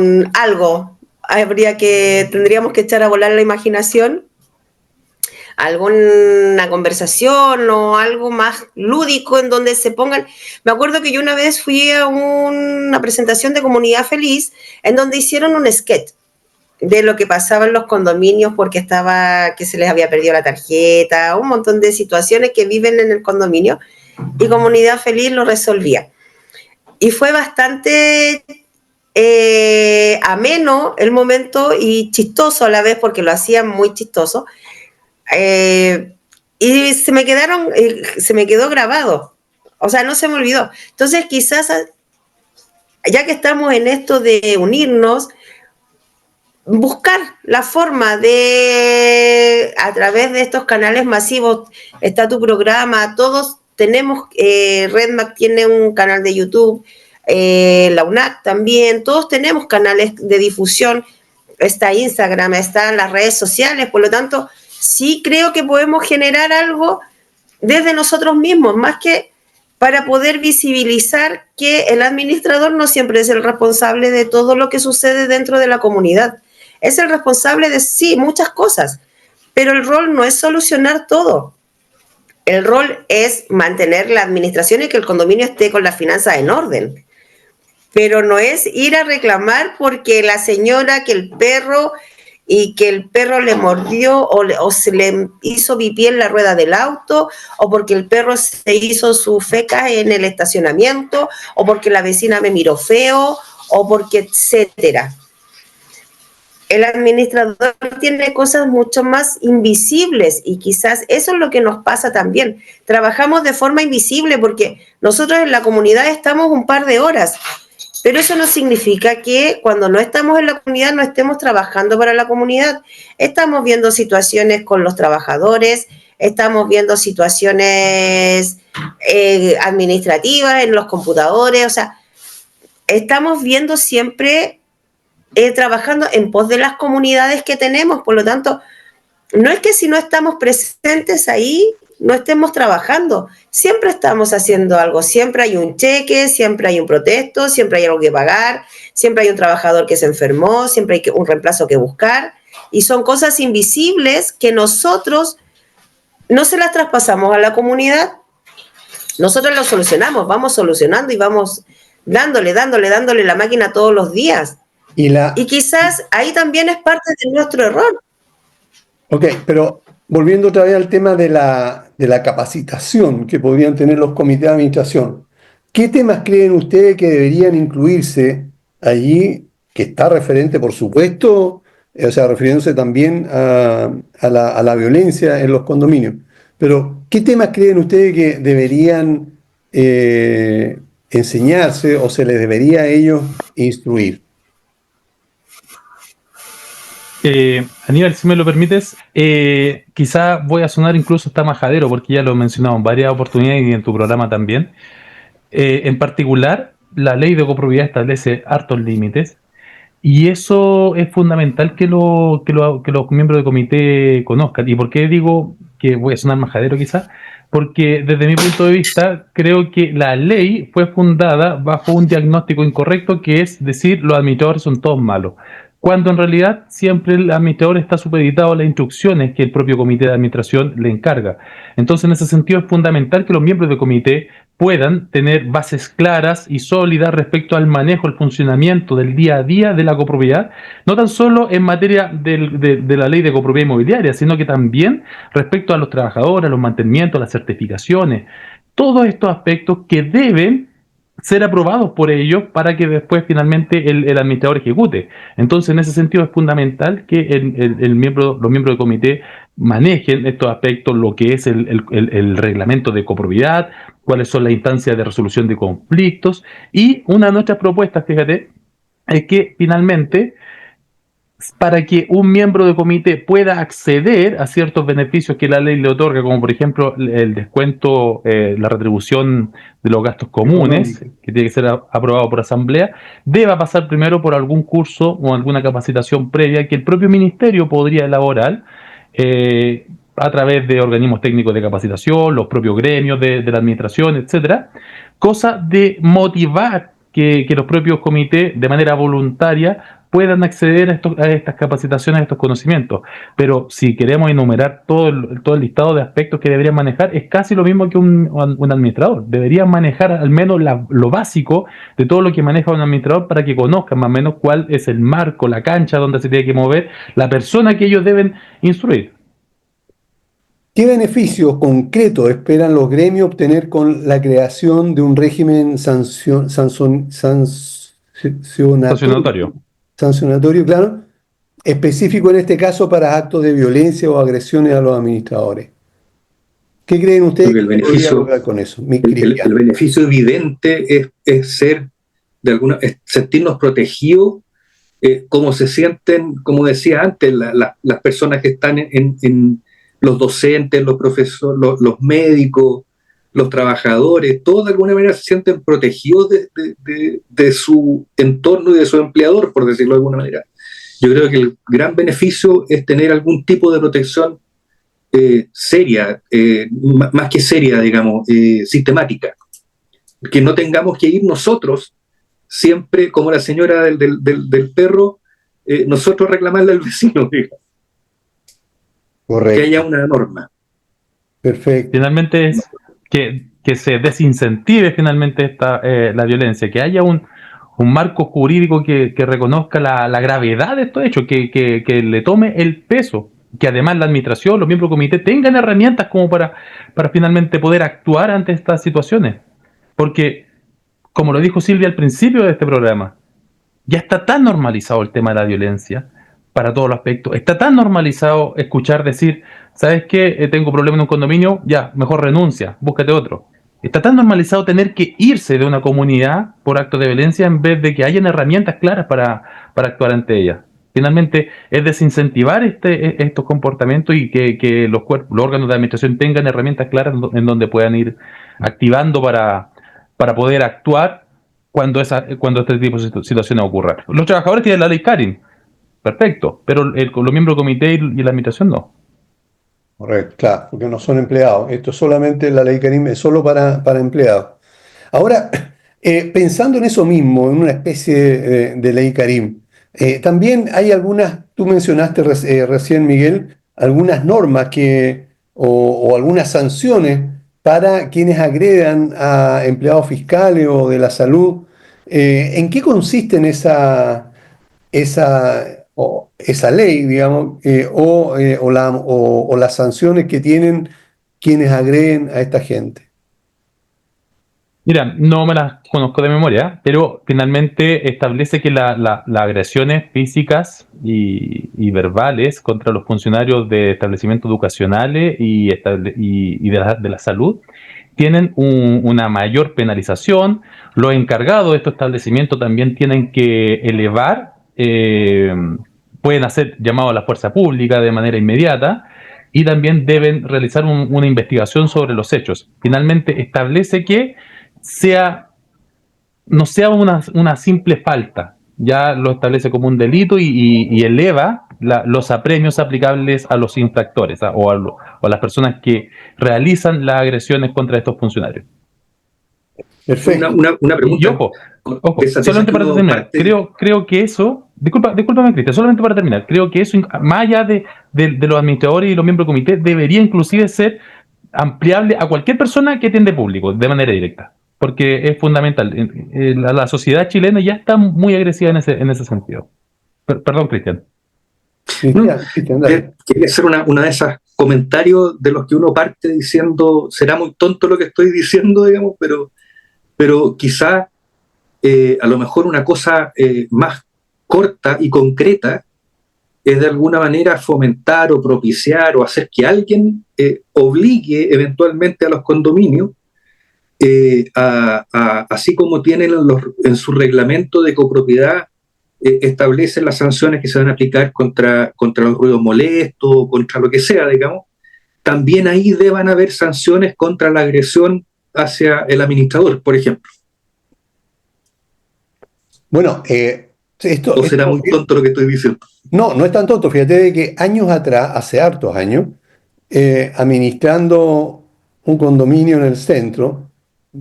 Tendríamos que echar a volar la imaginación, alguna conversación o algo más lúdico en donde se pongan. Me acuerdo que yo una vez fui a una presentación de Comunidad Feliz en donde hicieron un sketch de lo que pasaba en los condominios porque que se les había perdido la tarjeta, un montón de situaciones que viven en el condominio, y Comunidad Feliz lo resolvía. Y fue bastante ameno el momento y chistoso a la vez, porque lo hacían muy chistoso, y se me quedó grabado, o sea, no se me olvidó. Entonces quizás, ya que estamos en esto de unirnos, buscar la forma de, a través de estos canales masivos, está tu programa, todos tenemos, Redmac tiene un canal de YouTube, la UNAC también, todos tenemos canales de difusión, está Instagram, están las redes sociales, por lo tanto, sí creo que podemos generar algo desde nosotros mismos, más que para poder visibilizar que el administrador no siempre es el responsable de todo lo que sucede dentro de la comunidad. Es el responsable de, sí, muchas cosas, pero el rol no es solucionar todo. El rol es mantener la administración y que el condominio esté con las finanzas en orden. Pero no es ir a reclamar porque la señora, que el perro le mordió o se le hizo pipí en la rueda del auto, o porque el perro se hizo su feca en el estacionamiento, o porque la vecina me miró feo, o porque etcétera. El administrador tiene cosas mucho más invisibles y quizás eso es lo que nos pasa también. Trabajamos de forma invisible porque nosotros en la comunidad estamos un par de horas, pero eso no significa que cuando no estamos en la comunidad no estemos trabajando para la comunidad. Estamos viendo situaciones con los trabajadores, estamos viendo situaciones administrativas en los computadores, o sea, estamos viendo siempre... trabajando en pos de las comunidades que tenemos. Por lo tanto, no es que si no estamos presentes ahí, no estemos trabajando. Siempre estamos haciendo algo, siempre hay un cheque, siempre hay un protesto, siempre hay algo que pagar, siempre hay un trabajador que se enfermó, siempre hay un reemplazo que buscar. y son cosas invisibles que nosotros no se las traspasamos a la comunidad. Nosotros lo solucionamos, vamos solucionando y vamos dándole la máquina todos los días. Y quizás ahí también es parte de nuestro error. Ok, pero volviendo otra vez al tema de la capacitación que podrían tener los comités de administración, ¿qué temas creen ustedes que deberían incluirse allí, que está referente, por supuesto, o sea, refiriéndose también a la violencia en los condominios? Pero, ¿qué temas creen ustedes que deberían enseñarse o se les debería a ellos instruir? Aníbal, si me lo permites, quizá voy a sonar incluso hasta majadero, porque ya lo he mencionado en varias oportunidades y en tu programa también. En particular, la ley de copropiedad establece hartos límites, y eso es fundamental que los miembros del comité conozcan. ¿Y por qué digo que voy a sonar majadero quizá? Porque desde mi punto de vista creo que la ley fue fundada bajo un diagnóstico incorrecto, que es decir, los administradores son todos malos, cuando en realidad siempre el administrador está supeditado a las instrucciones que el propio comité de administración le encarga. Entonces, en ese sentido es fundamental que los miembros del comité puedan tener bases claras y sólidas respecto al manejo, el funcionamiento del día a día de la copropiedad, no tan solo en materia de la ley de copropiedad inmobiliaria, sino que también respecto a los trabajadores, a los mantenimientos, las certificaciones, todos estos aspectos que deben ser aprobados por ellos para que después finalmente el administrador ejecute. Entonces, en ese sentido es fundamental que los miembros del comité manejen estos aspectos, lo que es el reglamento de copropiedad, cuáles son las instancias de resolución de conflictos, y una de nuestras propuestas, fíjate, es que finalmente, para que un miembro de comité pueda acceder a ciertos beneficios que la ley le otorga, como por ejemplo el descuento, la retribución de los gastos comunes, que tiene que ser aprobado por asamblea, deba pasar primero por algún curso o alguna capacitación previa que el propio ministerio podría elaborar a través de organismos técnicos de capacitación, los propios gremios de la administración, etcétera, cosa de motivar que los propios comités de manera voluntaria puedan acceder a estas capacitaciones, a estos conocimientos. Pero si queremos enumerar todo el listado de aspectos que deberían manejar, es casi lo mismo que un administrador. Deberían manejar al menos lo básico de todo lo que maneja un administrador, para que conozcan más o menos cuál es el marco, la cancha donde se tiene que mover la persona que ellos deben instruir. ¿Qué beneficios concretos esperan los gremios obtener con la creación de un régimen sancionatorio, claro, específico en este caso para actos de violencia o agresiones a los administradores? ¿Qué creen ustedes que podría lograr con eso? El beneficio evidente es sentirnos protegidos, como se sienten, como decía antes, las personas que están en los docentes, los profesores, los médicos, los trabajadores, todos de alguna manera se sienten protegidos de su entorno y de su empleador, por decirlo de alguna manera. Yo creo que el gran beneficio es tener algún tipo de protección seria, más que seria, digamos, sistemática. Que no tengamos que ir nosotros, siempre como la señora del perro, nosotros reclamarle al vecino, digamos. Correcto. Que haya una norma. Perfecto. Finalmente es que se desincentive finalmente la violencia, que haya un marco jurídico que reconozca la gravedad de estos hechos, que le tome el peso, que además la administración, los miembros del comité tengan herramientas como para finalmente poder actuar ante estas situaciones. Porque, como lo dijo Silvia al principio de este programa, ya está tan normalizado el tema de la violencia para todos los aspectos. Está tan normalizado escuchar decir, ¿sabes qué? Tengo problemas en un condominio, ya, mejor renuncia, búscate otro. Está tan normalizado tener que irse de una comunidad por actos de violencia en vez de que hayan herramientas claras para actuar ante ellas. Finalmente, es desincentivar estos comportamientos y que los órganos de administración tengan herramientas claras en donde puedan ir activando para poder actuar cuando este tipo de situaciones ocurran. Los trabajadores tienen la ley Karin, perfecto, pero los miembros del comité y la administración no. Correcto, claro, porque no son empleados. Esto solamente la ley Karim es solo para empleados. Ahora, pensando en eso mismo, en una especie de ley Karim, También hay algunas, tú mencionaste recién, Miguel, algunas normas o algunas sanciones para quienes agredan a empleados fiscales o de la salud. ¿En qué consisten esa ley, digamos, o las sanciones que tienen quienes agreden a esta gente? Mira, no me las conozco de memoria, pero finalmente establece que las agresiones físicas y verbales contra los funcionarios de establecimientos educacionales y de la salud tienen una mayor penalización. Los encargados de estos establecimientos también tienen que elevar, pueden hacer llamado a la fuerza pública de manera inmediata y también deben realizar una investigación sobre los hechos. Finalmente establece que no sea una simple falta, ya lo establece como un delito y eleva los apremios aplicables a los infractores o a las personas que realizan las agresiones contra estos funcionarios. Perfecto. Una pregunta. Y ojo, solamente para terminar, creo que eso, discúlpame, Cristian, solamente para terminar, creo que eso, más allá de los administradores y los miembros del comité, debería inclusive ser ampliable a cualquier persona que atiende público de manera directa, porque es fundamental. La sociedad chilena ya está muy agresiva en ese sentido. Perdón, Cristian. Quería hacer una de esas comentarios de los que uno parte diciendo, será muy tonto lo que estoy diciendo, digamos, pero quizá a lo mejor una cosa más corta y concreta es de alguna manera fomentar o propiciar o hacer que alguien obligue eventualmente a los condominios, así como tienen en su reglamento de copropiedad, establecen las sanciones que se van a aplicar contra los ruidos molestos, contra lo que sea, digamos, también ahí deban haber sanciones contra la agresión hacia el administrador, por ejemplo. Bueno, ¿O será muy tonto lo que estoy diciendo? No, no es tan tonto. Fíjate de que años atrás, hace hartos años, administrando un condominio en el centro,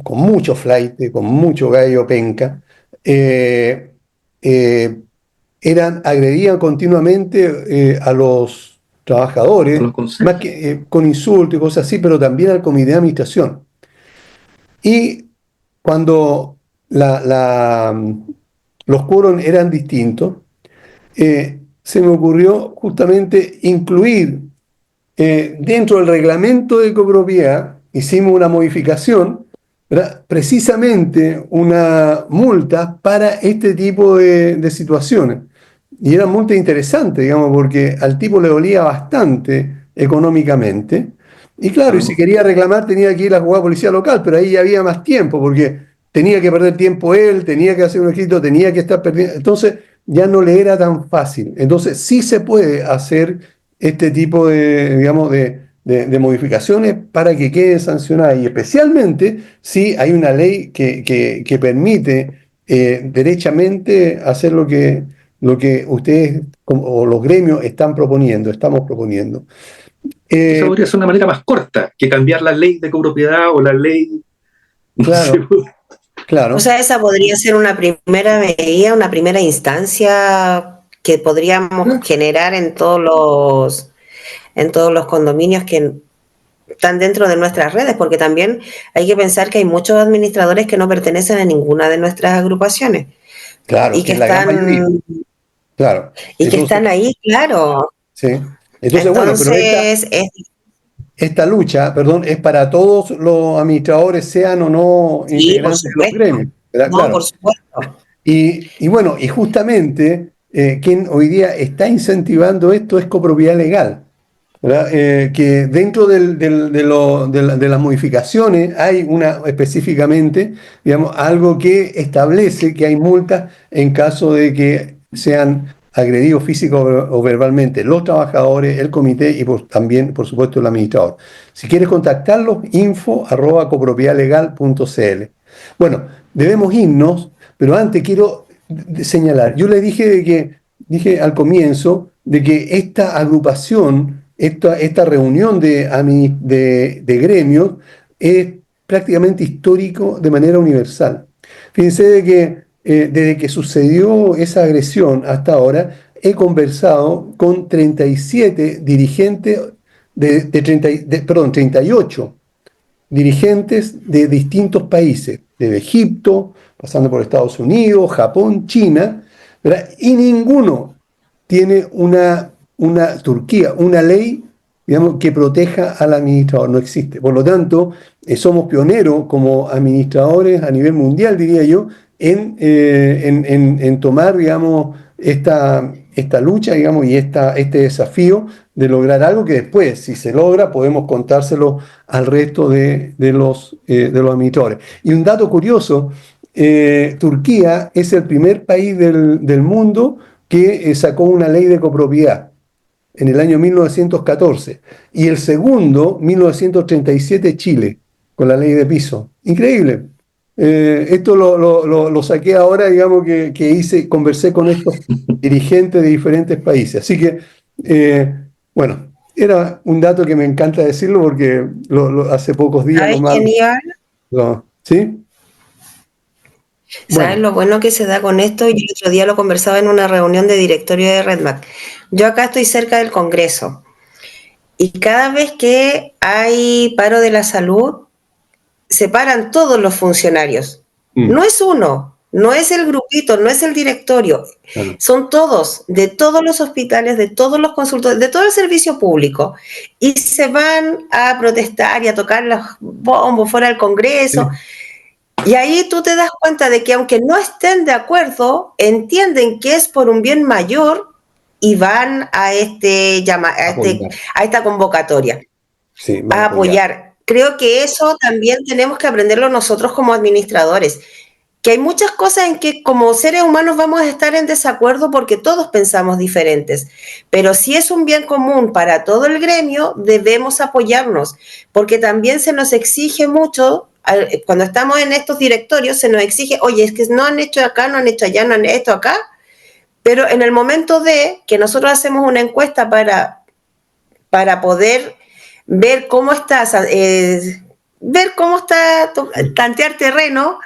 con mucho flaite, con mucho gallo penca, agredían continuamente a los trabajadores, más que, con insultos y cosas así, pero también al comité de administración. Y cuando los quórum eran distintos, se me ocurrió justamente incluir dentro del reglamento de copropiedad, hicimos una modificación, ¿verdad? Precisamente una multa para este tipo de situaciones. Y era multa interesante, digamos, porque al tipo le dolía bastante económicamente. Y claro, y si quería reclamar tenía que ir a la juzgada policía local, pero ahí ya había más tiempo, porque tenía que perder tiempo él, tenía que hacer un escrito, tenía que estar perdiendo. Entonces ya no le era tan fácil. Entonces sí se puede hacer este tipo digamos, de modificaciones para que queden sancionadas, y especialmente si hay una ley que permite derechamente hacer lo que ustedes o los gremios estamos proponiendo. Esa podría ser una manera más corta que cambiar la ley de copropiedad o la ley. Claro. Claro. O sea, esa podría ser una primera medida, una primera instancia que podríamos generar en todos los condominios que están dentro de nuestras redes, porque también hay que pensar que hay muchos administradores que no pertenecen a ninguna de nuestras agrupaciones. Claro, y que están, claro. Y que están ahí, claro. Sí. Entonces bueno, pero esta lucha, es para todos los administradores, sean o no integrantes de los gremios. No, claro. Por supuesto. Y bueno, y justamente quien hoy día está incentivando esto es Copropiedad Legal, ¿verdad? Que dentro de las modificaciones hay específicamente, digamos, algo que establece que hay multas en caso de que sean agredidos físico o verbalmente los trabajadores, el comité y también, por supuesto, el administrador. Si quieres contactarlos, info@copropiedadlegal.cl. Bueno, debemos irnos, pero antes quiero señalar, yo le dije al comienzo de que esta agrupación, esta reunión de gremios es prácticamente histórico de manera universal. Fíjense de que desde que sucedió esa agresión hasta ahora, he conversado con 37 dirigentes, 38 dirigentes de distintos países, desde Egipto, pasando por Estados Unidos, Japón, China, ¿verdad? Y ninguno tiene Turquía, una ley, digamos, que proteja al administrador, no existe. Por lo tanto, somos pioneros como administradores a nivel mundial, diría yo, en tomar, digamos, esta lucha, digamos, y este desafío de lograr algo que después, si se logra, podemos contárselo al resto de los administradores. Y un dato curioso, Turquía es el primer país del mundo que sacó una ley de copropiedad en el año 1914, y el segundo, 1937, Chile, con la ley de piso. Increíble. Esto lo saqué ahora, digamos, que conversé con estos dirigentes de diferentes países. Así que, bueno, era un dato que me encanta decirlo porque hace pocos días... ¿Sabes quién iba? ¿Sí? ¿Sabes lo bueno que se da con esto? Yo el otro día lo conversaba en una reunión de directorio de Redmac. Yo acá estoy cerca del Congreso y cada vez que hay paro de la salud, se paran todos los funcionarios. No es uno, no es el grupito, no es el directorio. Son todos, de todos los hospitales, de todos los consultorios, de todo el servicio público. Y se van a protestar y a tocar los bombos fuera del Congreso. Y ahí tú te das cuenta de que aunque no estén de acuerdo, entienden que es por un bien mayor y van a esta convocatoria, a apoyar. Creo que eso también tenemos que aprenderlo nosotros como administradores, que hay muchas cosas en que como seres humanos vamos a estar en desacuerdo porque todos pensamos diferentes, pero si es un bien común para todo el gremio, debemos apoyarnos, porque también se nos exige mucho. Cuando estamos en estos directorios se nos exige, oye, es que no han hecho acá, no han hecho allá, no han hecho acá, pero en el momento de que nosotros hacemos una encuesta para poder ver cómo está, tantear terreno,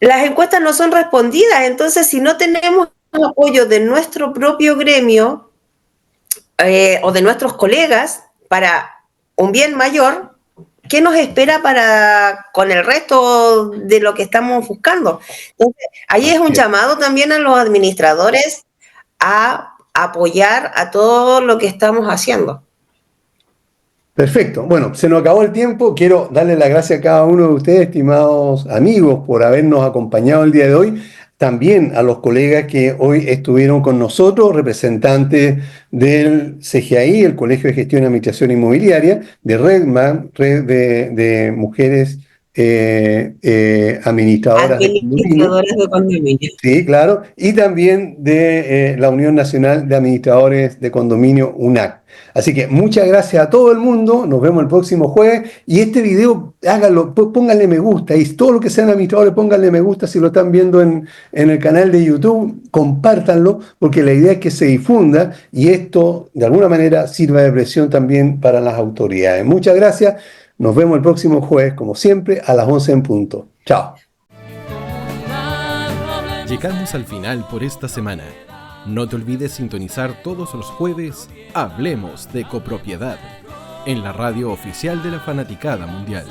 las encuestas no son respondidas. Entonces, si no tenemos apoyo de nuestro propio gremio o de nuestros colegas para un bien mayor, ¿qué nos espera con el resto de lo que estamos buscando? Entonces, ahí es un llamado también a los administradores a apoyar a todo lo que estamos haciendo. Perfecto. Bueno, se nos acabó el tiempo. Quiero darle las gracias a cada uno de ustedes, estimados amigos, por habernos acompañado el día de hoy. También a los colegas que hoy estuvieron con nosotros, representantes del CGI, el Colegio de Gestión y Administración Inmobiliaria, de Redman, Red de Mujeres Administradoras de Condominio. Sí, claro. Y también de la Unión Nacional de Administradores de Condominio, UNAC. Así que muchas gracias a todo el mundo, nos vemos el próximo jueves, y este video háganlo, pónganle me gusta, y todo lo que sean administradores pónganle me gusta si lo están viendo en el canal de YouTube, compártanlo, porque la idea es que se difunda y esto de alguna manera sirva de presión también para las autoridades. Muchas gracias, nos vemos el próximo jueves, como siempre, a las 11 en punto. Chao. Llegamos al final por esta semana. No te olvides sintonizar todos los jueves Hablemos de Copropiedad en la radio oficial de la Fanaticada Mundial.